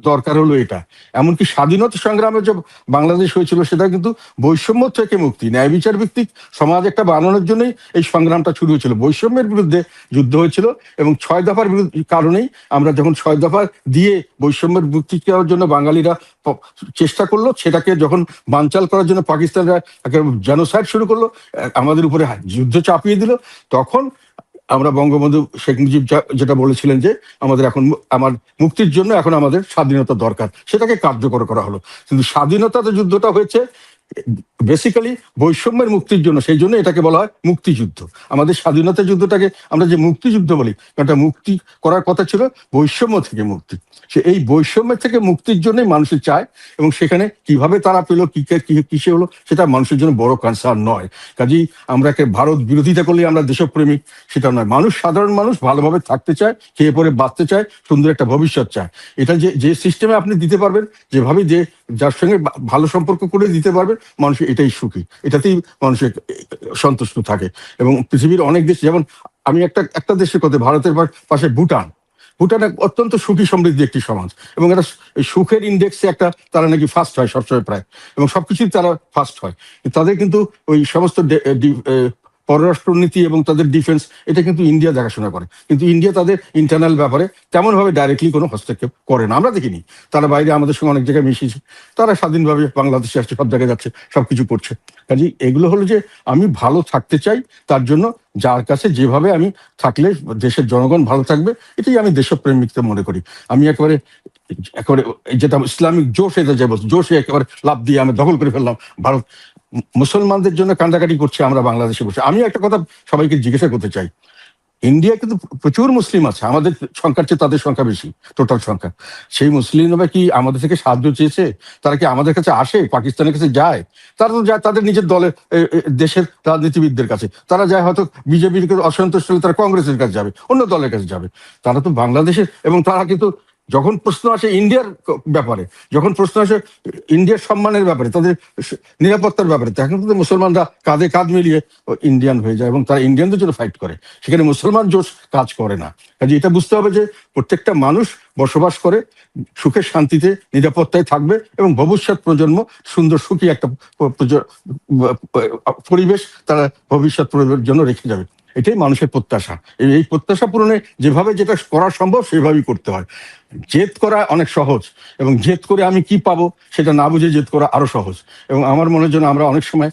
দরকার হলো এটা। এমনকি স্বাধীনতা সংগ্রামে যে বাংলাদেশ হয়েছিল সেটা কিন্তু বৈষম্য থেকে মুক্তি, ন্যায় বিচার ভিত্তিক সমাজ একটা বানানোর জন্যই এই সংগ্রামটা শুরু হয়েছিল। বৈষম্যের বিরুদ্ধে যুদ্ধ হয়েছিল, এবং 6 দফার কারণেই আমরা যখন 6 দফা দিয়ে বৈষম্যের মুক্তি করার জন্য বাঙালিরা চেষ্টা করলো, সেটাকে যখন বানচাল করার জন্য পাকিস্তানরা জেনোসাইড শুরু করলো, আমাদের উপরে যুদ্ধ চাপিয়ে দিল, তখন আমরা বঙ্গবন্ধু শেখ মুজিব যেটা বলেছিলেন যে আমার মুক্তির জন্য এখন আমাদের স্বাধীনতা দরকার, সেটাকে কার্যকর করা হলো। কিন্তু স্বাধীনতার যুদ্ধটা হয়েছে বেসিক্যালি বৈষম্যের মুক্তির জন্য, সেই জন্য এটাকে বলা হয় মুক্তিযুদ্ধ। আমাদের স্বাধীনতা যুদ্ধটাকে আমরা যে মুক্তিযুদ্ধ বলি, এটা মুক্তি করার কথা ছিল বৈষম্য থেকে মুক্তি। এই বৈষম্যের থেকে মুক্তির জন্যই মানুষের চায়, এবং সেখানে কিভাবে তারা পেলো, কিসে হলো, সেটা মানুষের জন্য বড় কনসার্ন নয়। কাজেই আমরা ভারত বিরোধিতা করলে আমরা দেশপ্রেমিক সেটা নয়। সাধারণ মানুষ ভালোভাবে থাকতে চায়, খেয়ে পরে বাঁচতে চায়, সুন্দর একটা ভবিষ্যৎ চায়। এটা যে সিস্টেমে আপনি দিতে পারবেন, যেভাবে যার সঙ্গে ভালো সম্পর্ক করে দিতে পারবেন, মানুষ এটাই সুখী, এটাতেই মানুষের সন্তুষ্ট থাকে। এবং পৃথিবীর অনেক দেশ, যেমন আমি একটা দেশের কথা, ভারতের পাশে ভুটান অত্যন্ত সুখী সমৃদ্ধি একটি সমাজ, এবং এটা সুখের ইন্ডেক্সে তারা নাকি ফার্স্ট হয় সবসময় প্রায়, এবং সবকিছুই তারা ফার্স্ট হয়। তাদের কিন্তু ওই সমস্ত পররাষ্ট্রনীতি এবং তাদের ডিফেন্স, এটা কিন্তু ইন্ডিয়া দেখাশোনা করে, কিন্তু ইন্ডিয়া তাদের ইন্টারনাল ব্যাপারে তেমন ভাবে ডাইরেক্টলি কোনো হস্তক্ষেপ করে না। আমরা দেখিনি, তারা বাইরে আমাদের সঙ্গে অনেক জায়গায় মিশিয়েছে, তারা স্বাধীনভাবে বাংলাদেশে আসছে, সব জায়গায় যাচ্ছে, সবকিছু করছে। কাজে এগুলো হলো যে আমি ভালো থাকতে চাই, তার জন্য যার কাছে যেভাবে আমি থাকলে দেশের জনগণ ভালো থাকবে, এটাই আমি দেশপ্রেমিকতা মনে করি। আমি একেবারে যেটা ইসলামিক জোশ, এটা যে জোশে একেবারে লাভ দিয়ে আমি দখল করে ফেললাম ভারত, মুসলমানদের জন্য কান্দাকাটি করছে, আমরা বাংলাদেশে বসে। আমি একটা কথা সবাইকে জিজ্ঞাসা করতে চাই, ইন্ডিয়া কিন্তু প্রচুর মুসলিম আছে, আমাদের সংখ্যার চেয়ে তাদের সংখ্যা বেশি, টোটাল সংখ্যা। সেই মুসলিমরা কি আমাদের থেকে সাহায্য চেয়েছে? তারা কি আমাদের কাছে আসে, পাকিস্তানের কাছে যায়? তারা তো যায় তাদের নিজের দলের দেশের রাজনীতিবিদদের কাছে, তারা যায় হয়তো বিজেপির অসন্তুষ্ট হলে তারা কংগ্রেসের কাছে যাবে, অন্য দলের কাছে যাবে। তারা তো বাংলাদেশের, এবং তারা কিন্তু যখন প্রশ্ন আসে ইন্ডিয়ার ব্যাপারে, যখন প্রশ্ন আসে ইন্ডিয়ার সম্মানের ব্যাপারে, তাদের নিরাপত্তার ব্যাপারে, তখন কিন্তু মুসলমানরা কাঁধে কাঁধ মিলিয়ে ইন্ডিয়ান হয়ে যায় এবং তারা ইন্ডিয়ানদের জন্য ফাইট করে। সেখানে মুসলমান জোশ কাজ করে না। কাজে এটা বুঝতে হবে যে প্রত্যেকটা মানুষ বসবাস করে সুখে শান্তিতে নিরাপত্তায় থাকবে এবং ভবিষ্যৎ প্রজন্ম সুন্দর সুখী একটা পরিবেশ তারা ভবিষ্যৎ প্রজন্মের জন্য রেখে যাবে। এটাই মানুষের প্রত্যাশা। এই প্রত্যাশা পূরণে যেভাবে যেটা করা সম্ভব সেভাবেই করতে হয়। জেদ করা অনেক সহজ এবং জেদ করে আমি কি পাবো সেটা না বুঝে জেদ করা আরো সহজ। এবং আমার মনের জন্য আমরা অনেক সময়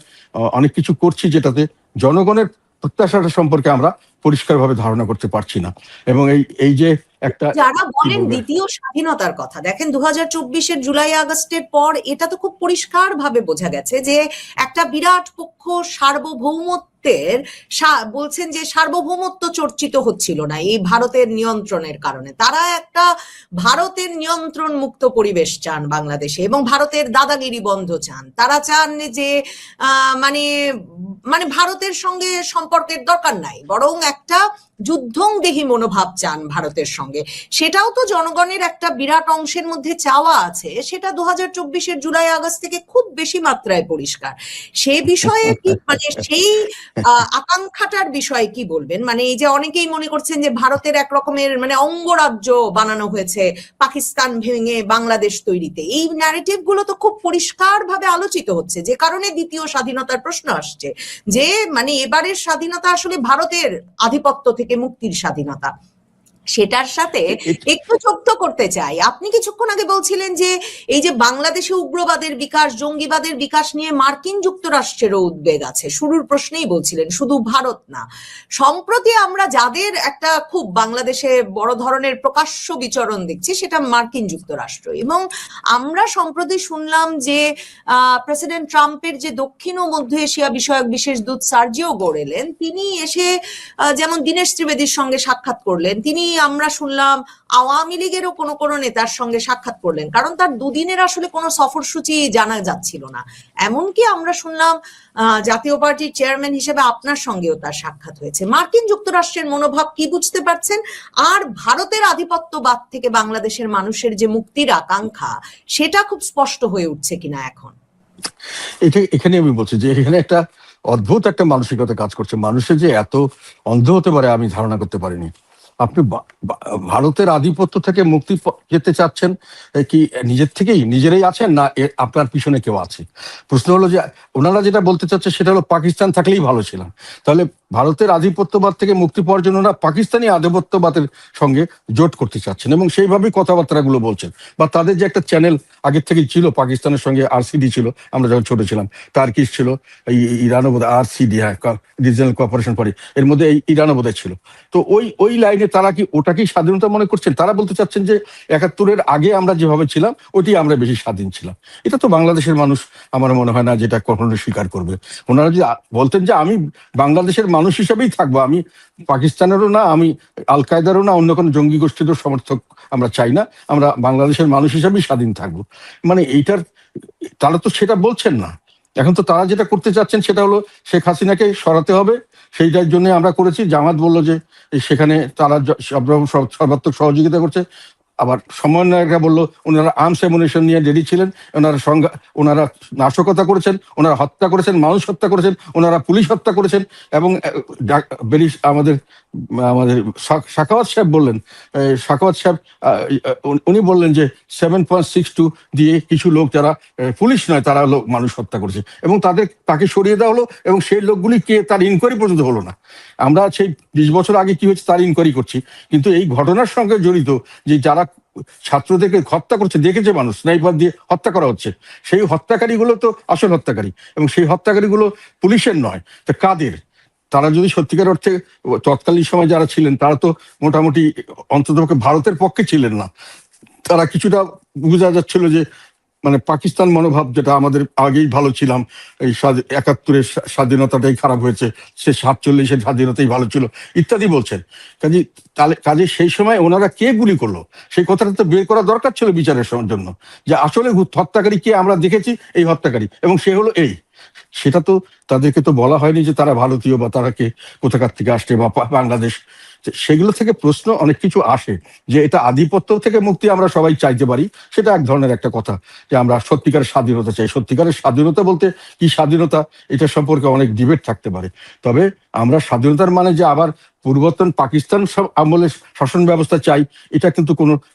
অনেক কিছু করছি যেটাতে জনগণের প্রত্যাশাটা সম্পর্কে আমরা পরিষ্কারভাবে ধারণা করতে পারছি না। এবং এই যে একটা যারা বলেন দ্বিতীয় স্বাধীনতার কথা, দেখেন 2024-এর জুলাই আগস্টের পর এটা তো খুব পরিষ্কার ভাবে বোঝা গেছে যে একটা বিরাট পক্ষ সার্বভৌমত্বের বলছেন যে সার্বভৌমত্ব চর্চিত হচ্ছিল না এই ভারতের নিয়ন্ত্রণের কারণে। তারা একটা ভারতের নিয়ন্ত্রণ মুক্ত পরিবেশ চান বাংলাদেশে এবং ভারতের দাদাগিরি বন্ধ চান। তারা চান যে মানে মানে ভারতের সঙ্গে সম্পর্কের দরকার নাই, বরং একটা যুদ্ধংদেহী মনোভাব চান ভারতের সঙ্গে। সেটাও তো জনগণের একটা বিরাট অংশের মধ্যে চাওয়া আছে, সেটা 2024-এর জুলাই আগস্ট থেকে খুব বেশি মাত্রায় পরিষ্কার। সে বিষয়ে কি মানে সেই আকাঙ্ক্ষাটার বিষয়ে কি বলবেন? মানে এই যে অনেকেই মনে করছেন যে ভারতের এক রকমের মানে অঙ্গরাজ্য বানানো হয়েছে পাকিস্তান ভেঙে বাংলাদেশ তৈরিতে, এই ন্যারেটিভ গুলো তো খুব পরিষ্কার ভাবে আলোচিত হচ্ছে, যে কারণে দ্বিতীয় স্বাধীনতার প্রশ্ন আসছে যে মানে এবারের স্বাধীনতা আসলে ভারতের আধিপত্য থেকে মুক্তির স্বাধীনতা। সেটার সাথে একটু যুক্ত করতে চাই, আপনি কিছুক্ষণ আগে বলছিলেন যে এই যে বাংলাদেশে উগ্রবাদের বিকাশ, জঙ্গিবাদের বিকাশ নিয়ে মার্কিন যুক্তরাষ্ট্রেরও উদ্বেগ আছে। শুরুর প্রশ্নেই বলছিলেন শুধু ভারত না, সম্প্রতি আমরা যাদের একটা খুব বাংলাদেশে বড় ধরনের প্রকাশ্য বিচরণ দেখছি সেটা মার্কিন যুক্তরাষ্ট্র। এবং আমরা সম্প্রতি শুনলাম যে প্রেসিডেন্ট ট্রাম্পের যে দক্ষিণ ও মধ্য এশিয়া বিষয়ক বিশেষ দূত সার্জিও গোরেলেন, তিনি এসে যেমন দীনেশ ত্রিবেদীর সঙ্গে সাক্ষাৎ করলেন, তিনি আমরা শুনলাম আওয়ামী লীগেরও কোনো নেতার সঙ্গে সাক্ষাৎ করলেন, কারণ তার দুদিনের আসলে কোনো সফরসূচি জানা যাচ্ছিল না। এমনকি আমরা শুনলাম জাতীয় পার্টির চেয়ারম্যান হিসেবে আপনার সঙ্গেও তার সাক্ষাৎ হয়েছে। মার্কিন যুক্তরাষ্ট্রের মনোভাব কি বুঝতে পারছেন? আর ভারতের আধিপত্যবাদ থেকে বাংলাদেশের মানুষের যে মুক্তির আকাঙ্ক্ষা সেটা খুব স্পষ্ট হয়ে উঠছে কিনা এখন? এখানে আমি বলছি যে এখানে একটা অদ্ভুত একটা মানসিকতা কাজ করছে। মানুষের যে এত অন্ধ হতে পারে আমি ধারণা করতে পারিনি। আপনি ভারতের আধিপত্য থেকে মুক্তি যেতে চাচ্ছেন কি নিজের থেকেই নিজেরাই আছেন না আপনার পিছনে কেউ আছে? প্রশ্ন হলো যে ওনারা যেটা বলতে চাচ্ছে সেটা হলো পাকিস্তান থাকলেই ভালো ছিলাম। তাহলে ভারতের আধিপত্যবাদ থেকে মুক্তি পাওয়ার জন্য ওরা পাকিস্তানি আধিপত্যবাদের সঙ্গে জোট করতে চাচ্ছেন এবং সেইভাবেই কথাবার্তাগুলো বলছেন। বা তাদের যে একটা চ্যানেল আগের থেকেই ছিল পাকিস্তানের সঙ্গে, RCD ছিল, আমরা যখন ছোট ছিলাম, টার্কিশ ছিল, ইরানও বোধ RCD, হ্যাঁ, রিজনাল কোঅপারেশন পার্টি, এর মধ্যে এই ইরানও বোধহয় ছিল। তো ওই লাইনে তারা কি ওটাকেই স্বাধীনতা মনে করছেন? তারা বলতে চাচ্ছেন যে 71-এর আগে আমরা যেভাবে ছিলাম ওইটি আমরা বেশি স্বাধীন ছিলাম। এটা তো বাংলাদেশের মানুষ আমার মনে হয় না যেটা কখনো স্বীকার করবে। ওনারা যদি বলতেন যে আমি বাংলাদেশের মানুষ হিসেবেই থাকবো, আমি পাকিস্তানেরও না, আমি আল কায়দারও না, অন্য কোনো জঙ্গি গোষ্ঠীরও সমর্থক আমরা চাই না, আমরা বাংলাদেশের মানুষ হিসেবেই স্বাধীন থাকবো, মানে এইটার তারা তো সেটা বলছেন না। এখন তো তারা যেটা করতে চাচ্ছেন সেটা হলো শেখ হাসিনাকে সরাতে হবে। সেইটার জন্য আমরা করেছি। জামাত বললো যে সেখানে তারা সর্বাত্মক সহযোগিতা করছে। আবার সমন্বয়করা বললো ওনারা আর্মস অ্যামুনিশন নিয়ে রেডি ছিলেন, ওনারা নাশকতা করেছেন, ওনারা হত্যা করেছেন, মানুষ হত্যা করেছেন, ওনারা পুলিশ হত্যা করেছেন। এবং আমাদের সাখাওয়াত সাহেব বললেন, উনি বললেন যে 7.62 দিয়ে কিছু লোক যারা পুলিশ নয় তারা লোক মানুষ হত্যা করেছে এবং তাকে সরিয়ে দেওয়া হলো এবং সেই লোকগুলি কে তার ইনকোয়ারি পর্যন্ত হলো না। আমরা সেই 20 বছর আগে কি হয়েছে তার ইনকোয়ারি করছি, কিন্তু এই ঘটনার সঙ্গে জড়িত যে যারা ছাত্রদেরকে হত্যা করছে দেখেছে মানুষ, স্নাইপার দিয়ে হত্যা করা হচ্ছে, সেই হত্যাকারীগুলো তো আসল হত্যাকারী এবং সেই হত্যাকারীগুলো পুলিশের নয় তো কাদের? তারা যদি সত্যিকার অর্থে তৎকালীন সময় যারা ছিলেন তারা তো মোটামুটি অন্ততপক্ষে ভারতের পক্ষে ছিলেন না। তারা কিছুটা বোঝা যাচ্ছিল যে মানে পাকিস্তান মনোভাব, যেটা আমাদের আগেই ভালো ছিলাম, এই 71-এর স্বাধীনতাটাই খারাপ হয়েছে, সে 47-এর স্বাধীনতাই ভালো ছিল ইত্যাদি বলছেন। কাজে সেই সময় ওনারা কে গুলি করলো সেই কথাটা তো বের করা দরকার ছিল বিচারের জন্য, যে আসলে হত্যাকারী কে, আমরা দেখেছি এই হত্যাকারী এবং সে হলো এই। সেটা তো তাদেরকে তো বলা হয়নি যে তারা ভারতীয় বা তারা কে কোথাকার থেকে আসছে বা বাংলাদেশ। সেগুলো থেকে প্রশ্ন অনেক কিছু আসে, যে এটা আধিপত্য থেকে মুক্তি আমরা সবাই চাইতে পারি, সেটা এক ধরনের একটা কথা, যে আমরা সত্যিকারের স্বাধীনতা চাই। সত্যিকারের স্বাধীনতা বলতে কি স্বাধীনতা, এটা সম্পর্কে অনেক ডিবেট থাকতে পারে। তবে আমরা স্বাধীনতার মানে যে আবার পূর্বতন পাকিস্তান সব আমলের শাসন ব্যবস্থা চাই, এটা কিন্তু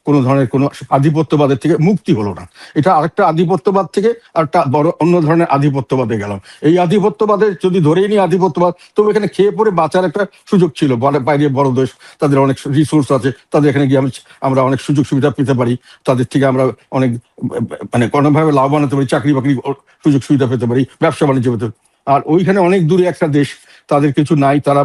কোনো ধরনের কোনো আধিপত্যবাদের থেকে মুক্তি হলো না। এটা আরেকটা আধিপত্যবাদ থেকে আরেকটা বড় অন্য ধরনের আধিপত্যবাদে গেলাম। এই আধিপত্যবাদের যদি ধরেই নিই আধিপত্যবাদ, তবে এখানে খেয়ে পরে বাঁচার একটা সুযোগ ছিল। বাইরে বড় দেশ, তাদের অনেক রিসোর্স আছে, তাদের এখানে গিয়ে আমরা অনেক সুযোগ সুবিধা পেতে পারি, তাদের থেকে আমরা অনেক মানে কোনোভাবে লাভবান হতে পারি, চাকরি বাকরি সুযোগ সুবিধা পেতে পারি, ব্যবসা বাণিজ্য পেতে পারি। আর ওইখানে অনেক দূরে একটা দেশ, তাদের কিছু নাই, তারা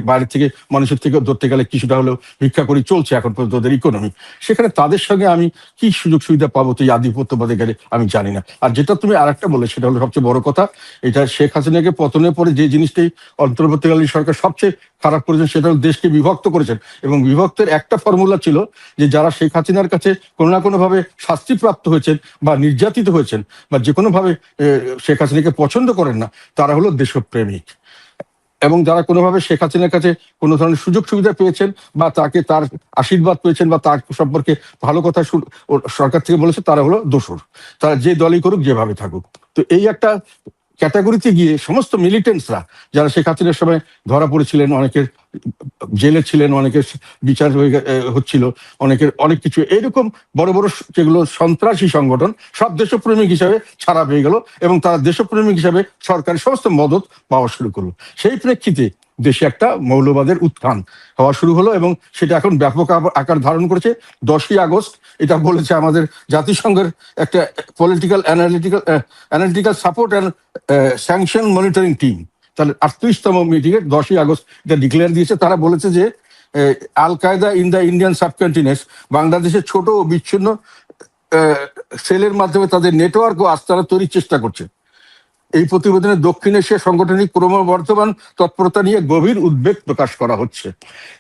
বাইরে থেকে মানুষের থেকে ধরতে গেলে কিছুটা হলেও ভিক্ষা করে চলছে এখন পর্যন্ত ওদের ইকোনমি। সেখানে তাদের সঙ্গে আমি কি সুযোগ সুবিধা পাবো তো এই আধিপত্যবাদে গেলে, আমি জানি না। আর যেটা তুমি আরেকটা বলে, সেটা হলো সবচেয়ে বড় কথা, এটা শেখ হাসিনাকে পতনের পরে যে জিনিসটাই অন্তর্বর্তীকালীন সরকার সবচেয়ে খারাপ করেছেন, সেটা হলো দেশকে বিভক্ত করেছেন। এবং বিভক্তের একটা ফর্মুলা ছিল যে যারা শেখ হাসিনার কাছে কোনো না কোনোভাবে শাস্তিপ্রাপ্ত হয়েছেন বা নির্যাতিত হয়েছেন বা যে কোনোভাবে শেখ হাসিনাকে পছন্দ করেন না, তারা হলো দেশপ্রেমিক। এবং যারা কোনোভাবে শেখ হাসিনার কাছে কোনো ধরনের সুযোগ সুবিধা পেয়েছেন বা তার আশীর্বাদ পেয়েছেন বা তার সম্পর্কে ভালো কথা সরকার থেকে বলেছে, তারা হলো দোসর। তারা যে দলই করুক, যেভাবে থাকুক। তো এই একটা ক্যাটাগরিতে গিয়ে সমস্ত মিলিটেন্টসরা, যারা শেখ হাসিনার সময় ধরা পড়েছিলেন, অনেকের জেলে ছিলেন, অনেকের বিচার হচ্ছিল, অনেকের অনেক কিছু, এরকম বড় বড় যেগুলো সন্ত্রাসী সংগঠন, সব দেশপ্রেমিক হিসাবে ছাড়া পেয়ে গেল এবং তারা দেশপ্রেমিক হিসাবে সরকারের সমস্ত মদত পাওয়া শুরু করলো। সেই প্রেক্ষিতে দেশে একটা মৌলবাদের উত্থান হওয়া শুরু হলো এবং সেটা এখন ব্যাপক আকার ধারণ করেছে। 10ই আগস্ট এটা বলেছে আমাদের জাতিসংঘের একটা political analytical support and sanction monitoring team, তাহলে 38তম মিটিংয়ে 10ই আগস্ট এটা ডিক্লেয়ার দিয়েছে। তারা বলেছে যে আল কায়দা ইন দ্য ইন্ডিয়ান সাবকন্টিনেন্ট, বাংলাদেশের ছোট ও বিচ্ছিন্ন সেলের মাধ্যমে তাদের নেটওয়ার্ক ও আস্তানা তৈরির চেষ্টা করছে। এই প্রতিবেদনে দক্ষিণ এশিয়া সাংগঠনিক ক্রমবর্ধমান তৎপরতা নিয়ে গভীর উদ্বেগ প্রকাশ করা হচ্ছে।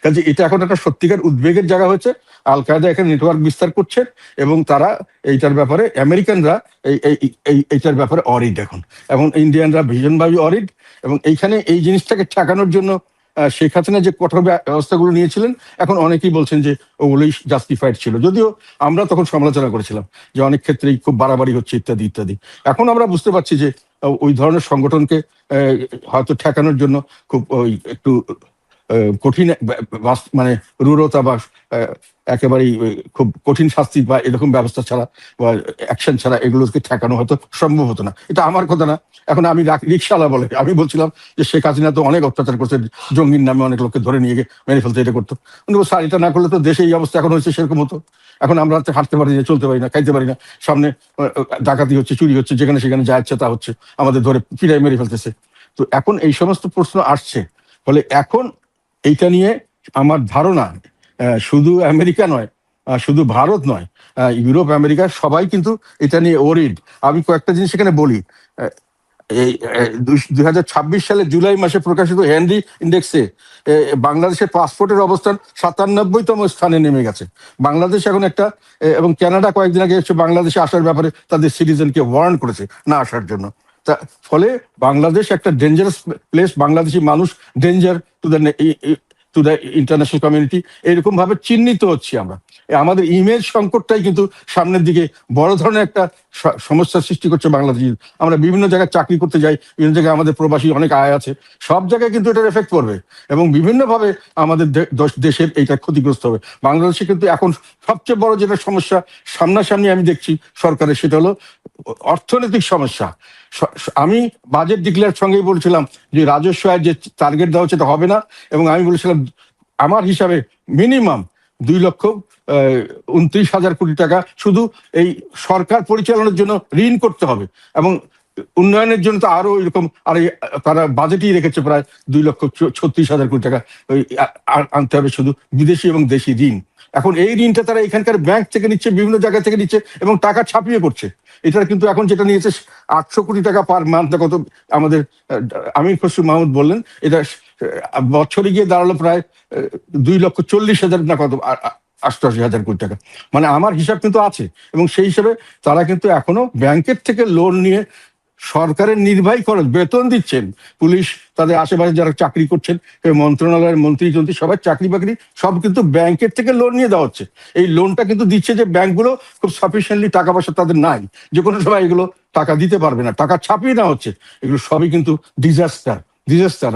কাজে এটা এখন একটা সত্যিকার উদ্বেগের জায়গা হচ্ছে। আল কায়দা এখানে নেটওয়ার্ক বিস্তার করছে এবং তারা এইটার ব্যাপারে, আমেরিকানরা এইটার ব্যাপারে অরিড এখন, এবং ইন্ডিয়ানরা ভীষণভাবে অরিড। এবং এইখানে এই জিনিসটাকে ঠেকানোর জন্য শেখ হাসিনা যে কঠোর ব্যবস্থাগুলো নিয়েছিলেন, এখন অনেকেই বলছেন যে ওগুলোই জাস্টিফাইড ছিল, যদিও আমরা তখন সমালোচনা করেছিলাম যে অনেক ক্ষেত্রেই খুব বাড়াবাড়ি হচ্ছে ইত্যাদি ইত্যাদি। এখন আমরা বুঝতে পারছি যে ওই ধরনের সংগঠনকে হয়তো ঠেকানোর জন্য খুব ওই একটু কঠিন মানে রূঢ়তা বা একেবারেই খুব কঠিন শাস্তি বা এরকম ব্যবস্থা ছাড়া বা অ্যাকশন ছাড়া এগুলোকে ঠেকানো হয়তো সম্ভব হতো না। এটা আমার কথা না, এখন আমি রিক্সাওয়ালা বলে আমি বলছিলাম যে শেখ হাসিনা তো অনেক অত্যাচার করছে, জঙ্গির নামে অনেক লোককে ধরে নিয়ে গিয়ে মেরে ফেলতে, এটা করতো। কিন্তু স্যার এটা না করলে তো দেশে এই অবস্থা এখন হয়েছে সেরকম হতো। এখন আমরা হাঁটতে পারি না, চলতে পারি না, খাইতে পারি না, সামনে ডাকাতি হচ্ছে, চুরি হচ্ছে, যেখানে সেখানে যা ইচ্ছে তা হচ্ছে, আমাদের ধরে ফিরাই মেরে ফেলতেছে। তো এখন এই সমস্ত প্রশ্ন আসছে। ফলে এখন এইটা নিয়ে আমার ধারণা শুধু আমেরিকা নয়, শুধু ভারত নয়, ইউরোপ, আমেরিকা সবাই কিন্তু এটা নিয়ে ওরিড। আমি কয়েকটা জিনিস এখানে বলি। এই 2026 সালে জুলাই মাসে প্রকাশিত হেনরি ইন্ডেক্সে বাংলাদেশের পাসপোর্টের অবস্থান 97তম স্থানে নেমে গেছে। বাংলাদেশ এখন একটা, এবং কানাডা কয়েকদিন আগে এসে বাংলাদেশে আসার ব্যাপারে তাদের সিটিজেনকে ওয়ার্ন করেছে না আসার জন্য। তা ফলে বাংলাদেশ একটা ডেঞ্জারাস প্লেস, বাংলাদেশি মানুষ danger to the international community, এরকম ভাবে চিহ্নিত হচ্ছি আমরা। আমাদের ইমেজ সংকটটাই কিন্তু সামনের দিকে বড় ধরনের একটা সমস্যার সৃষ্টি করছে বাংলাদেশি। আমরা বিভিন্ন জায়গায় চাকরি করতে যাই, বিভিন্ন জায়গায় আমাদের প্রবাসী অনেক আয় আছে, সব জায়গায় কিন্তু এটার এফেক্ট পড়বে এবং বিভিন্নভাবে আমাদের দেশের এইটা ক্ষতিগ্রস্ত হবে। বাংলাদেশে কিন্তু এখন সবচেয়ে বড় যেটা সমস্যা সামনাসামনি আমি দেখছি সরকারের, সেটা হলো অর্থনৈতিক সমস্যা। আমি বাজেট ডিক্লেয়ার সঙ্গেই বলছিলাম যে রাজস্ব আয়ের যে টার্গেট দেওয়া হচ্ছে এটা হবে না, এবং আমি বলেছিলাম আমার হিসাবে মিনিমাম 2,29,000 কোটি টাকা শুধু এই সরকার পরিচালনার জন্য ঋণ করতে হবে, এবং উন্নয়নের জন্য তো আরো এরকম, আর তারা বাজেটই রেখেছে প্রায় 2,36,000 কোটি টাকা আনতে হবে শুধু বিদেশি এবং দেশি ঋণ। এখন এই ঋণটা তারা এখানকার ব্যাংক থেকে নিচ্ছে, বিভিন্ন জায়গা থেকে নিচ্ছে এবং টাকা ছাপিয়ে পড়ছে। এটা কিন্তু এখন যেটা নিয়েছে 800 কোটি টাকা পার মান্থ, কত আমাদের আমির খসরু মাহমুদ বললেন, এটা বছরে গিয়ে দাঁড়ালো প্রায় 2,40,000 না কত 88,000 কোটি টাকা। মানে আমার হিসাব কিন্তু আছে, এবং সেই হিসাবে তারা কিন্তু এখনো ব্যাংকের থেকে লোন নিয়ে সরকারের নির্বাহী খরচ বেতন দিচ্ছেন, পুলিশ তাদের আশেপাশে যারা চাকরি করছেন, মন্ত্রণালয়ের মন্ত্রী যন্ত্রী সবাই চাকরি বাকরি সব কিন্তু ব্যাংকের থেকে লোন নিয়ে দেওয়া হচ্ছে। এই লোনটা কিন্তু দিচ্ছে যে ব্যাংকগুলো খুব সাফিসিয়েন্টলি টাকা পয়সা তাদের নাই, যে কোনো সময় এগুলো টাকা দিতে পারবে না, টাকা ছাপিয়ে নেওয়া হচ্ছে। এগুলো সবই কিন্তু ডিজাস্টার।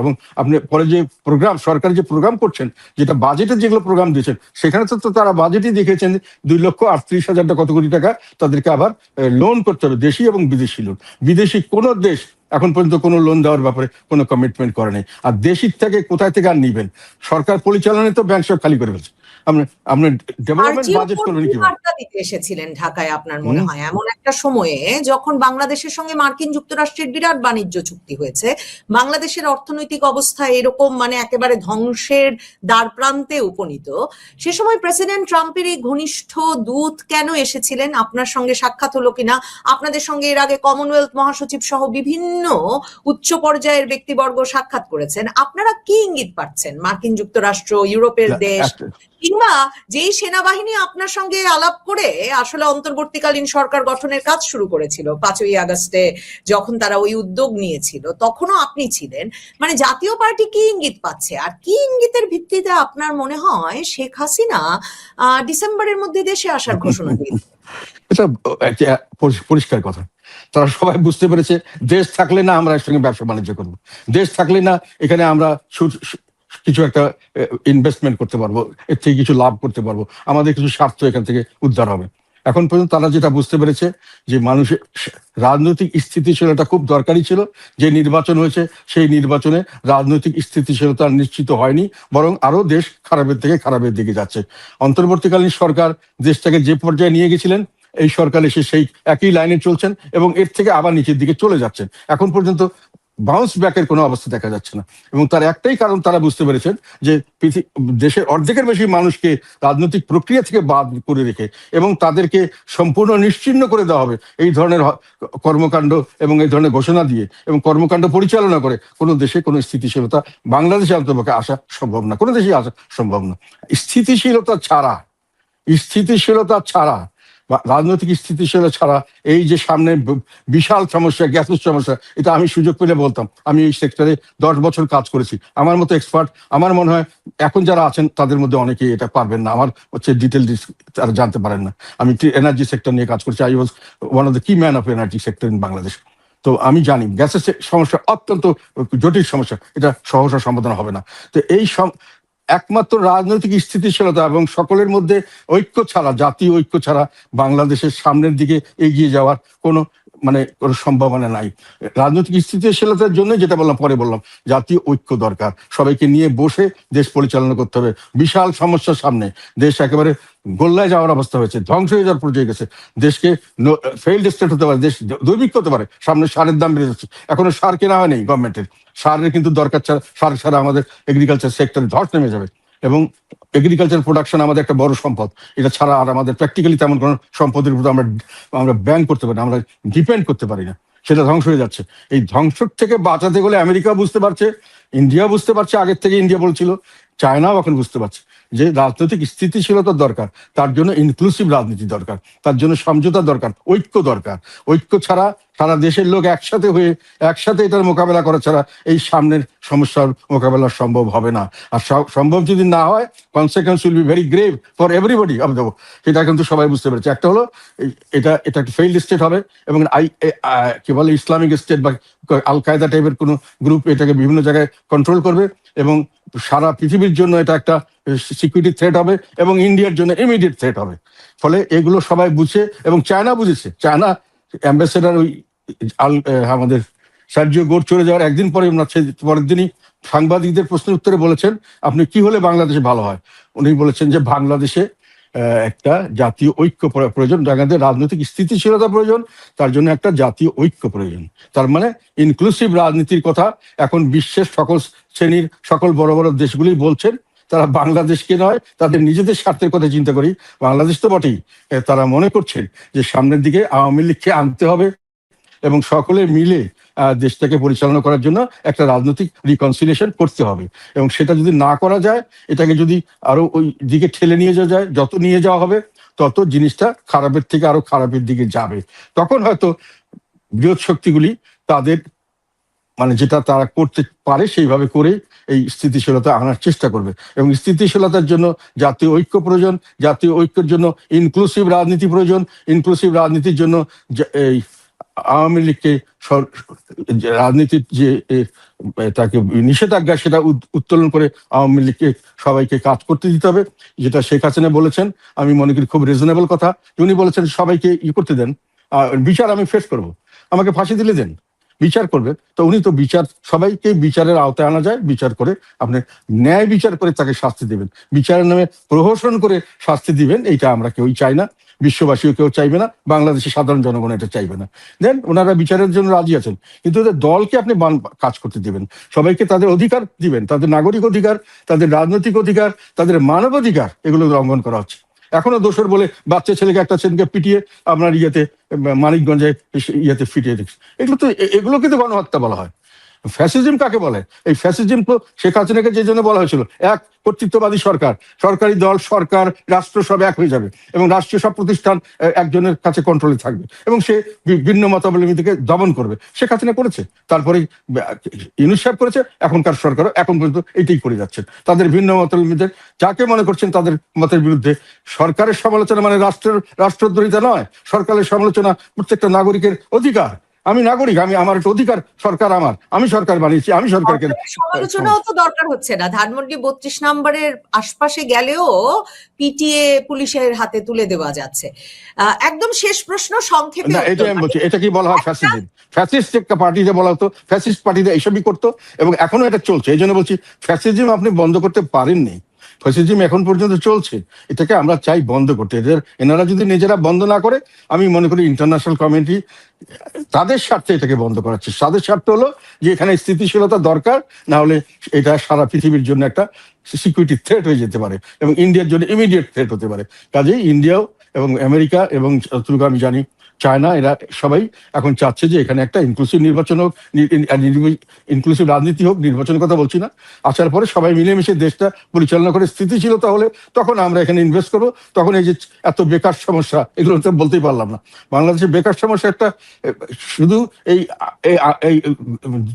এবং আপনি পরে যে প্রোগ্রাম, সরকার যে প্রোগ্রাম করছেন, যেটা বাজেটে যেগুলো প্রোগ্রাম দিয়েছেন, সেখানে তো তারা বাজেটই দেখেছেন 2,38,000 কত কোটি টাকা তাদেরকে আবার লোন করতে হবে, দেশি এবং বিদেশি লোন। বিদেশি কোনো দেশ এখন পর্যন্ত কোনো লোন দেওয়ার ব্যাপারে কোনো কমিটমেন্ট করে নেই। আর দেশির থেকে কোথায় থেকে আর নিবেন? সরকার পরিচালনায় তো ব্যাংক সব খালি করে ফেলছে। আপনি ডেভেলপমেন্ট বাজেট করবেন কিভাবে? বার্তা দিতে এসেছিলেন ঢাকায় আপনার মনে হয় এমন একটা সময়ে যখন বাংলাদেশের সঙ্গে মার্কিন যুক্তরাষ্ট্রের বিরাট বাণিজ্য চুক্তি হয়েছে, বাংলাদেশের অর্থনৈতিক অবস্থা এরকম মানে একেবারে ধ্বংসের দ্বার প্রান্তে উপনীত, সে সময় প্রেসিডেন্ট ট্রাম্পের এই ঘনিষ্ঠ দূত কেন এসেছিলেন? আপনার সঙ্গে সাক্ষাৎ হলো কিনা? আপনাদের সঙ্গে এর আগে কমনওয়েলথ মহাসচিব সহ বিভিন্ন উচ্চ পর্যায়ের ব্যক্তিবর্গ সাক্ষাৎ করেছেন। আপনারা কি ইঙ্গিত পাচ্ছেন মার্কিন যুক্তরাষ্ট্র, ইউরোপের দেশ, কিংবা যেই সেনাবাহিনী আপনার সঙ্গে আলাপ করে আসলে অন্তর্বর্তীকালীন সরকার গঠনের কাজ শুরু করেছিল 5ই আগস্টে, যখন তারা ওই উদ্যোগ নিয়েছিল তখনও আপনি ছিলেন, মানে জাতীয় পার্টি কি ইঙ্গিত পাচ্ছে? আর কি ইঙ্গিতের ভিত্তিতে আপনার মনে হয় শেখ হাসিনা ডিসেম্বরের মধ্যে দেশে আসার ঘোষণা দিয়েছে? এটা একটা পরিষ্কার কথা। তারা সবাই বুঝতে পেরেছে দেশ থাকলে না আমরা একসঙ্গে ব্যবসা বাণিজ্য করবো, দেশ থাকলে না এখানে আমরা কিছু একটা ইনভেস্টমেন্ট করতে পারবো, এর থেকে কিছু লাভ করতে পারবো, আমাদের কিছু স্বার্থ এখান থেকে উদ্ধার হবে। এখন পর্যন্ত তারা যেটা বুঝতে পেরেছে যে মানুষের রাজনৈতিক স্থিতিশীলতা খুব দরকারি ছিল। যে নির্বাচন হয়েছে সেই নির্বাচনে রাজনৈতিক স্থিতিশীলতা নিশ্চিত হয়নি, বরং আরো দেশ খারাপের থেকে খারাপের দিকে যাচ্ছে। অন্তর্বর্তীকালীন সরকার দেশটাকে যে পর্যায়ে নিয়ে গেছিলেন, এই সরকার এসে সেই একই লাইনে চলছেন এবং এর থেকে আবার নিচের দিকে চলে যাচ্ছেন। এখন পর্যন্ত বাউন্স ব্যাকের কোনো অবস্থা দেখা যাচ্ছে না, এবং তার একটাই কারণ, তারা বুঝতে পেরেছেন যে দেশের অর্ধেকের বেশি মানুষকে রাজনৈতিক প্রক্রিয়া থেকে বাদ করে রেখে এবং তাদেরকে সম্পূর্ণ নিশ্চিহ্ন করে দেওয়া হবে এই ধরনের কর্মকাণ্ড এবং এই ধরনের ঘোষণা দিয়ে এবং কর্মকাণ্ড পরিচালনা করে কোনো দেশে কোনো স্থিতিশীলতা বাংলাদেশে অন্তর্পক্ষে আসা সম্ভব না, কোনো দেশে আসা সম্ভব না। স্থিতিশীলতা ছাড়া রাজনৈতিক স্থিতিশীলতা ছাড়া এই যে সামনে বিশাল সমস্যা, গ্যাসের সমস্যা, এটা আমি সুযোগ পেলে বলতাম। আমি এই সেক্টরে 10 বছর কাজ করেছি। আমার মতো এক্সপার্ট আমার মনে হয় এখন যারা আছেন তাদের মধ্যে অনেকেই এটা পারবেন না, আমার হচ্ছে ডিটেল তারা জানতে পারেন না। আমি এনার্জি সেক্টর নিয়ে কাজ করছি, I was one of the key man of energy sector in Bangladesh. তো আমি জানি গ্যাসের সমস্যা অত্যন্ত জটিল সমস্যা, এটা সহসা সমাধান হবে না। তো এই একমাত্র রাজনৈতিক স্থিতিশীলতা এবং সকলের মধ্যে ঐক্য ছাড়া, জাতীয় ঐক্য ছাড়া বাংলাদেশের সামনের দিকে এগিয়ে যাওয়ার কোনো সম্ভাবনা নাই। রাজনৈতিক স্থিতিশীলতার জন্য যেটা বললাম, পরে বললাম, জাতীয় ঐক্য দরকার। সবাইকে নিয়ে বসে দেশ পরিচালনা করতে হবে। বিশাল সমস্যার সামনে দেশ একেবারে গোল্লায় যাওয়ার অবস্থা হয়েছে, ধ্বংস হয়ে যাওয়ার পর্যায়ে গেছে। দেশকে ফেইল্ড স্টেট হতে পারে, দেশ দুর্ভিক্ষ হতে পারে, সামনে সারের দাম বেড়ে যাচ্ছে, এখনো সার কেনা হয়নি গভর্নমেন্টের। সারের কিন্তু দরকার সারা আমাদের এগ্রিকালচার সেক্টরে ধস নেমে যাবে, এগ্রিকালচার প্রোডাকশন আমাদের একটা বড় সম্পদ। এটা ছাড়া আর আমাদের প্র্যাকটিক্যালি তেমন কোনো সম্পদের উপর আমরা ব্যাংক করতে পারি না, আমরা ডিপেন্ড করতে পারি না, সেটা ধ্বংস হয়ে যাচ্ছে। এই ধ্বংস থেকে বাঁচাতে গেলে আমেরিকা বুঝতে পারছে, ইন্ডিয়া বুঝতে পারছে, আগের থেকে ইন্ডিয়া বলছিল, চায়নাও এখন বুঝতে পারছে যে রাজনৈতিক স্থিতিশীলতার দরকার, তার জন্য ইনক্লুসিভ রাজনীতি দরকার, তার জন্য সমঝোতা দরকার, ঐক্য দরকার। ঐক্য ছাড়া সারা দেশের লোক একসাথে এটার মোকাবেলা করা ছাড়া এই সামনের সমস্যার মোকাবেলা সম্ভব হবে না। আর সম্ভব যদি না হয়, consequence will be very grave for everybody of the, সেটা কিন্তু সবাই বুঝতে পেরেছে। একটা হলো এটা একটা ফেইল্ড স্টেট হবে এবং কি বলে ইসলামিক স্টেট বা আল কায়দা টাইপের কোনো গ্রুপ এটাকে বিভিন্ন জায়গায় কন্ট্রোল করবে এবং সারা পৃথিবীর জন্য এটা একটা সিকিউরিটি থ্রেট হবে এবং ইন্ডিয়ার জন্য ইমিডিয়েট থ্রেট হবে। ফলে এগুলো সবাই বুঝে এবং চায়না বুঝেছে। চায়না অ্যাম্বাসেডার ওই আমাদের সার্জিও গোর চলে যাওয়ার একদিন পরে, পরের দিনই সাংবাদিকদের প্রশ্নের উত্তরে বলেছেন, আপনি কি হলে বাংলাদেশে ভালো হয়? উনি বলেছেন যে বাংলাদেশে একটা জাতীয় ঐক্য প্রয়োজন, বাংলাদেশের রাজনৈতিক স্থিতিশীলতা প্রয়োজন, তার জন্য একটা জাতীয় ঐক্য প্রয়োজন। তার মানে ইনক্লুসিভ রাজনীতির কথা এখন বিশ্বের সকল শ্রেণীর সকল বড় বড় দেশগুলি বলছেন। তারা বাংলাদেশকে নয়, তাদের নিজেদের স্বার্থের কথা চিন্তা করি, বাংলাদেশ তো বটেই, তারা মনে করছেন যে সামনের দিকে আওয়ামী লীগকে আনতে হবে এবং সকলে মিলে দেশটাকে পরিচালনা করার জন্য একটা রাজনৈতিক রিকনসিলিয়েশন করতে হবে। এবং সেটা যদি না করা যায়, এটাকে যদি আরো ওই দিকে ঠেলে নিয়ে যাওয়া যায়, যত নিয়ে যাওয়া হবে তত জিনিসটা খারাপের থেকে আরো খারাপের দিকে যাবে। তখন হয়তো বৃহৎ শক্তিগুলি তাদের মানে যেটা তারা করতে পারে সেইভাবে করে এই স্থিতিশীলতা আনার চেষ্টা করবে। এবং স্থিতিশীলতার জন্য জাতীয় ঐক্য প্রয়োজন, জাতীয় ঐক্যের জন্য ইনক্লুসিভ রাজনীতি প্রয়োজন, ইনক্লুসিভ রাজনীতির জন্য এই আওয়ামী লীগকে রাজনীতির যে তাকে নিষেধাজ্ঞা সেটা উত্তোলন করে আওয়ামী লীগকে সবাইকে কাজ করতে দিতে হবে, যেটা শেখ হাসিনা বলেছেন। আমি মনে করি খুব রিজনেবল কথা। উনি বলেছেন সবাইকে করতে দেন, বিচার আমি ফেস করব, আমাকে ফাঁসি দিলে দেন, বিচার করবে। তো উনি তো বিচার, সবাইকে বিচারের আওতায় আনা যায়, বিচার করে আপনি ন্যায় বিচার করে তাকে শাস্তি দেবেন। বিচারের নামে প্রহসন করে শাস্তি দিবেন, এইটা আমরা কেউই চাই না, বিশ্ববাসীও কেউ চাইবে না, বাংলাদেশের সাধারণ জনগণ এটা চাইবে না। দেন ওনারা বিচারের জন্য রাজি আছেন, কিন্তু ওদের দলকে আপনি কাজ করতে দিবেন, সবাইকে তাদের অধিকার দিবেন, তাদের নাগরিক অধিকার, তাদের রাজনৈতিক অধিকার, তাদের মানবাধিকার, এগুলো লঙ্ঘন করা হচ্ছে। এখনো দোষর বলে বাচ্চা ছেলেকে, একটা ছেলেকে পিটিয়ে আপনার মানিকগঞ্জে ফিটিয়ে দিচ্ছে। এগুলোকে তো গণহত্যা বলা হয়। ফ্যাসিজম কাকে বলে? এই ফ্যাসিজম তো শেখ হাসিনাকে যে জন্য বলা হয়েছিল, এক কর্তৃত্ববাদী সরকার, সরকারি দল, সরকার, রাষ্ট্র সব এক হয়ে যাবে এবং রাষ্ট্রীয় সব প্রতিষ্ঠান একজনের কাছে কন্ট্রোলে থাকবে এবং সে ভিন্ন মতাবলম্বীদেরকে দমন করবে। শেখ হাসিনা করেছে, তারপরে ইউনূস সাহেব করেছে, এখনকার সরকারও এখন পর্যন্ত এইটাই করে যাচ্ছে। তাদের ভিন্ন মতাবলম্বীদের যাকে মনে করছেন তাদের মতের বিরুদ্ধে সরকারের সমালোচনা মানে রাষ্ট্রদ্রোহিতা নয়, সরকারের সমালোচনা প্রত্যেকটা নাগরিকের অধিকার। আমি নাগরিক, আমার একটা অধিকার, সরকার আমার, আমি সরকার বানিয়েছি, আমি সরকারকে। সমালোচনাও তো দরকার হচ্ছে না, ধানমন্ডি 32 নম্বরের আশপাশে গেলেও পিটিয়ে পুলিশের হাতে তুলে দেওয়া যাচ্ছে। একদম শেষ প্রশ্ন সংক্ষেপে। এটা আমি বলছি, এটা কি বলা হয় ফ্যাসিজম? ফ্যাসিস্ট একটা পার্টিতে বলা হতো, ফ্যাসিস্ট পার্টিতে এইসবই করতো এবং এখনো এটা চলছে। এই জন্য বলছি ফ্যাসিজম আপনি বন্ধ করতে পারেননি, ফ্যাসিজম এখন পর্যন্ত চলছে, এটাকে আমরা চাই বন্ধ করতে। এনারা যদি নিজেরা বন্ধ না করে, আমি মনে করি ইন্টারন্যাশনাল কমিউনিটি তাদের স্বার্থে এটাকে বন্ধ করাচ্ছে। তাদের স্বার্থ হলো যে এখানে স্থিতিশীলতা দরকার, না হলে এটা সারা পৃথিবীর জন্য একটা সিকিউরিটি থ্রেট হয়ে যেতে পারে এবং ইন্ডিয়ার জন্য ইমিডিয়েট থ্রেট হতে পারে। কাজেই ইন্ডিয়াও এবং আমেরিকা এবং যতটুকু আমি জানি চায়না, এরা সবাই এখন চাচ্ছে যে এখানে একটা ইনক্লুসিভ নির্বাচন হোক, ইনক্লুসিভ রাজনীতি হোক, নির্বাচনের কথা বলছি না, আসার পরে সবাই মিলেমিশে দেশটা পরিচালনা করে স্থিতিশীলতা হলে তখন আমরা এখানে ইনভেস্ট করবো। তখন এই যে এত বেকার সমস্যা, এগুলো তো বলতেই পারলাম না। বাংলাদেশের বেকার সমস্যা একটা শুধু এই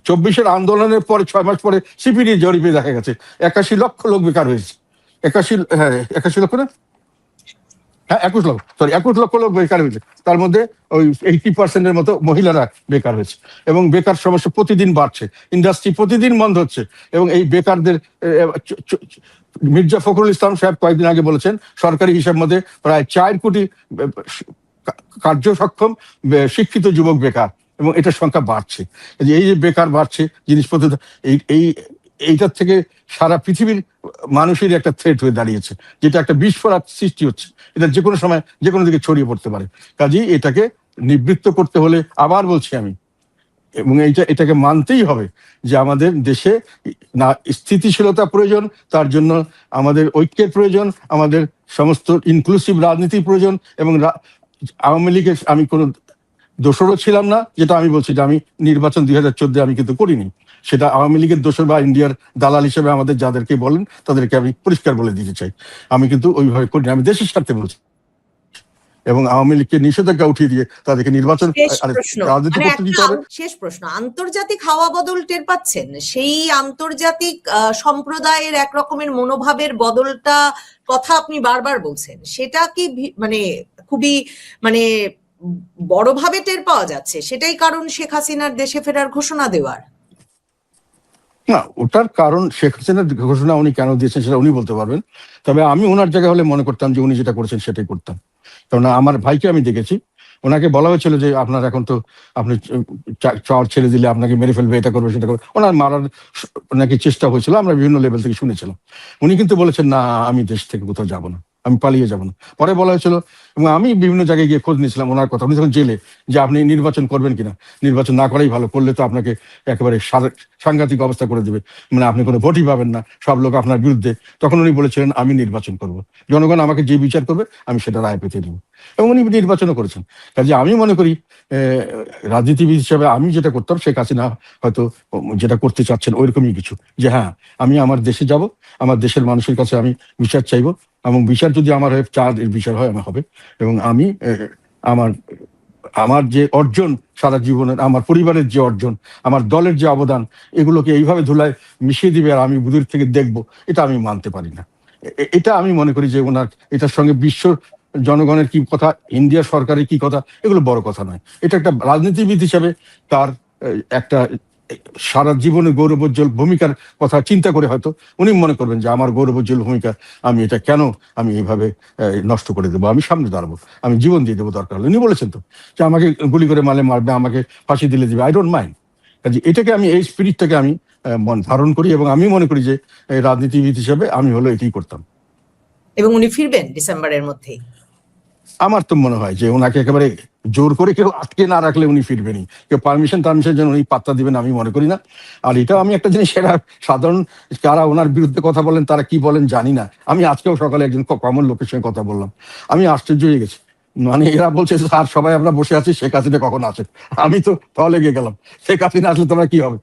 24-এর আন্দোলনের পরে 6 মাস পরে সিপিডি জরিপে দেখা গেছে 81 লক্ষ লোক বেকার হয়েছে। 81 লক্ষ না, হ্যাঁ 21 লক্ষ লোক বেকার হয়েছে। তার মধ্যে ওই 80% মতো মহিলারা বেকার হয়েছে এবং বেকার সমস্যা প্রতিদিন বাড়ছে, ইন্ডাস্ট্রি প্রতিদিন বন্ধ হচ্ছে এবং এই বেকারদের মির্জা ফখরুল ইসলাম সাহেব কয়েকদিন আগে বলেছেন সরকারি হিসাব মধ্যে প্রায় 4 কোটি কার্যসক্ষম শিক্ষিত যুবক বেকার এবং এটার সংখ্যা বাড়ছে। এই যে বেকার বাড়ছে, জিনিসপত্র এইটার থেকে সারা পৃথিবীর মানুষের একটা থ্রেট হয়ে দাঁড়িয়েছে, যেটা একটা বিস্ফোরক সৃষ্টি হচ্ছে, এটা যে কোনো সময় যে কোনো দিকে ছড়িয়ে পড়তে পারে। কাজেই এটাকে নিবৃত্ত করতে হলে আবার বলছি আমি, এবং এটাকে মানতেই হবে যে আমাদের দেশে না স্থিতিশীলতা প্রয়োজন, তার জন্য আমাদের ঐক্যের প্রয়োজন, আমাদের সমস্ত ইনক্লুসিভ রাজনীতির প্রয়োজন। এবং আওয়ামী লীগের আমি কোনো দোষরও ছিলাম না, যেটা আমি বলছি যে আমি নির্বাচন 2014 আমি কিন্তু করিনি, সেটা আওয়ামী লীগের দোষর বা ইন্ডিয়ার দালাল হিসেবে আমাদের যাদেরকে বলেন তাদেরকে আমি পরিষ্কার বলে দিতে চাই, আমি কিন্তু ওইভাবে করিনি, আমি দেশের স্বার্থে বলছি। এবং আওয়ামী লীগকে নিষেধাজ্ঞা উঠিয়ে দিয়ে তাদেরকে নির্বাচন রাজনীতি করতে দিতে হবে। শেষ প্রশ্ন, আন্তর্জাতিক হাওয়া বদল টের পাচ্ছেন? সেই আন্তর্জাতিক সম্প্রদায়ের এক রকমের মনোভাবের বদলটা কথা আপনি বারবার বলছেন, সেটা কি মানে খুবই মানে বড়ভাবে টের পাওয়া যাচ্ছে? সেটাই কারণ শেখ হাসিনার দেশে ফেরার ঘোষণা দেওয়ার? না, ওটার কারণ শেখ হাসিনার ঘোষণা উনি কেন দিয়েছেন সেটা উনি বলতে পারবেন। তবে আমি ওনার জায়গায় হলে মনে করতাম যে উনি যেটা করেছেন সেটাই করতাম। কারণ আমার ভাইকে আমি দেখেছি, ওনাকে বলা হয়েছিল যে আপনার এখন তো আপনি চর ছেড়ে দিলে আপনাকে মেরে ফেলবে, এটা করবে সেটা করবে, ওনার মারার নাকি চেষ্টা হয়েছিল, আমরা বিভিন্ন লেভেল থেকে শুনেছিলাম। উনি কিন্তু বলেছেন না, আমি দেশ থেকে কোথাও যাবো না, আমি পালিয়ে যাবো না। পরে বলা হয়েছিল এবং আমি বিভিন্ন জায়গায় গিয়ে খোঁজ নিয়েছিলাম ওনার কথা, উনি যখন জেলে, যে আপনি নির্বাচন করবেন কিনা, নির্বাচন না করাই ভালো, করলে তো আপনাকে একেবারে সাংঘাতিক অবস্থা করে দেবে, মানে আপনি কোনো ভোটই পাবেন না, সব লোক আপনার বিরুদ্ধে। তখন উনি বলেছিলেন আমি নির্বাচন করব, জনগণ আমাকে যে বিচার করবে আমি সেটা রায় পেতে দেবো, এবং উনি নির্বাচনও করেছেন। কাজে আমি মনে করি রাজনীতিবিদ হিসাবে আমি যেটা করতাম, শেখ হাসিনা হয়তো যেটা করতে চাচ্ছেন ওইরকমই কিছু, যে হ্যাঁ আমি আমার দেশে যাব, আমার দেশের মানুষের কাছে আমি বিচার চাইবো, এবং বিচার যদি আমার হয়ে বিচার হয় আমার হবে, এবং আমি আমার আমার যে অর্জন সারা জীবনের, আমার পরিবারের যে অর্জন, আমার দলের যে অবদান, এগুলোকে এইভাবে ধুলায় মিশিয়ে দিবে আর আমি দূর থেকে দেখবো, এটা আমি মানতে পারি না। এটা আমি মনে করি যে ওনার এটার সঙ্গে বিশ্ব জনগণের কি কথা, ইন্ডিয়া সরকারের কি কথা, এগুলো বড় কথা নয়। এটা একটা রাজনীতিবিদ হিসাবে তার একটা সারা জীবনের গৌরবোজ্জ্বল ভূমিকার কথা চিন্তা করে হয়তো উনি মনে করবেন যে আমার গৌরবোজ্জ্বল ভূমিকা আমি এটা কেন আমি এইভাবে নষ্ট করে দেবো, আমি সামনে দাঁড়াবো, আমি জীবন দিয়ে দেবো দরকার হলে। উনি বলেছেন তো যে আমাকে গুলি করে মারবে, আমাকে ফাঁসি দিলে দিবে, আই ডোন্ট মাইন্ড। কাজে এটাকে আমি, এই স্পিরিটটাকে আমি মন ধারণ করি এবং আমি মনে করি যে রাজনীতিবিদ হিসেবে আমি হলো এটাই করতাম। এবং উনি ফিরবেন ডিসেম্বরের মধ্যেই। আমার তো মনে হয় যে ওনাকে একেবারে জোর করে কেউ আটকে না রাখলে উনি ফিরবেনই। কেউ পারমিশন জন্য উনি পাত্তা দিবেন আমি মনে করি না। আর এটা আমি একটা জিনিস, এরা সাধারণ যারা ওনার বিরুদ্ধে কথা বলেন তারা কি বলেন জানি না। আমি আজকেও সকালে একজন কমন লোকের সঙ্গে কথা বললাম, আমি আশ্চর্য হয়ে গেছি। মানে এরা বলছে স্যার সবাই আমরা বসে আছি, শেখ হাসিনা কখন আসে। আমি তো তলে গিয়ে গেলাম, শেখ হাসিনা আসলে তোমরা কি হবে।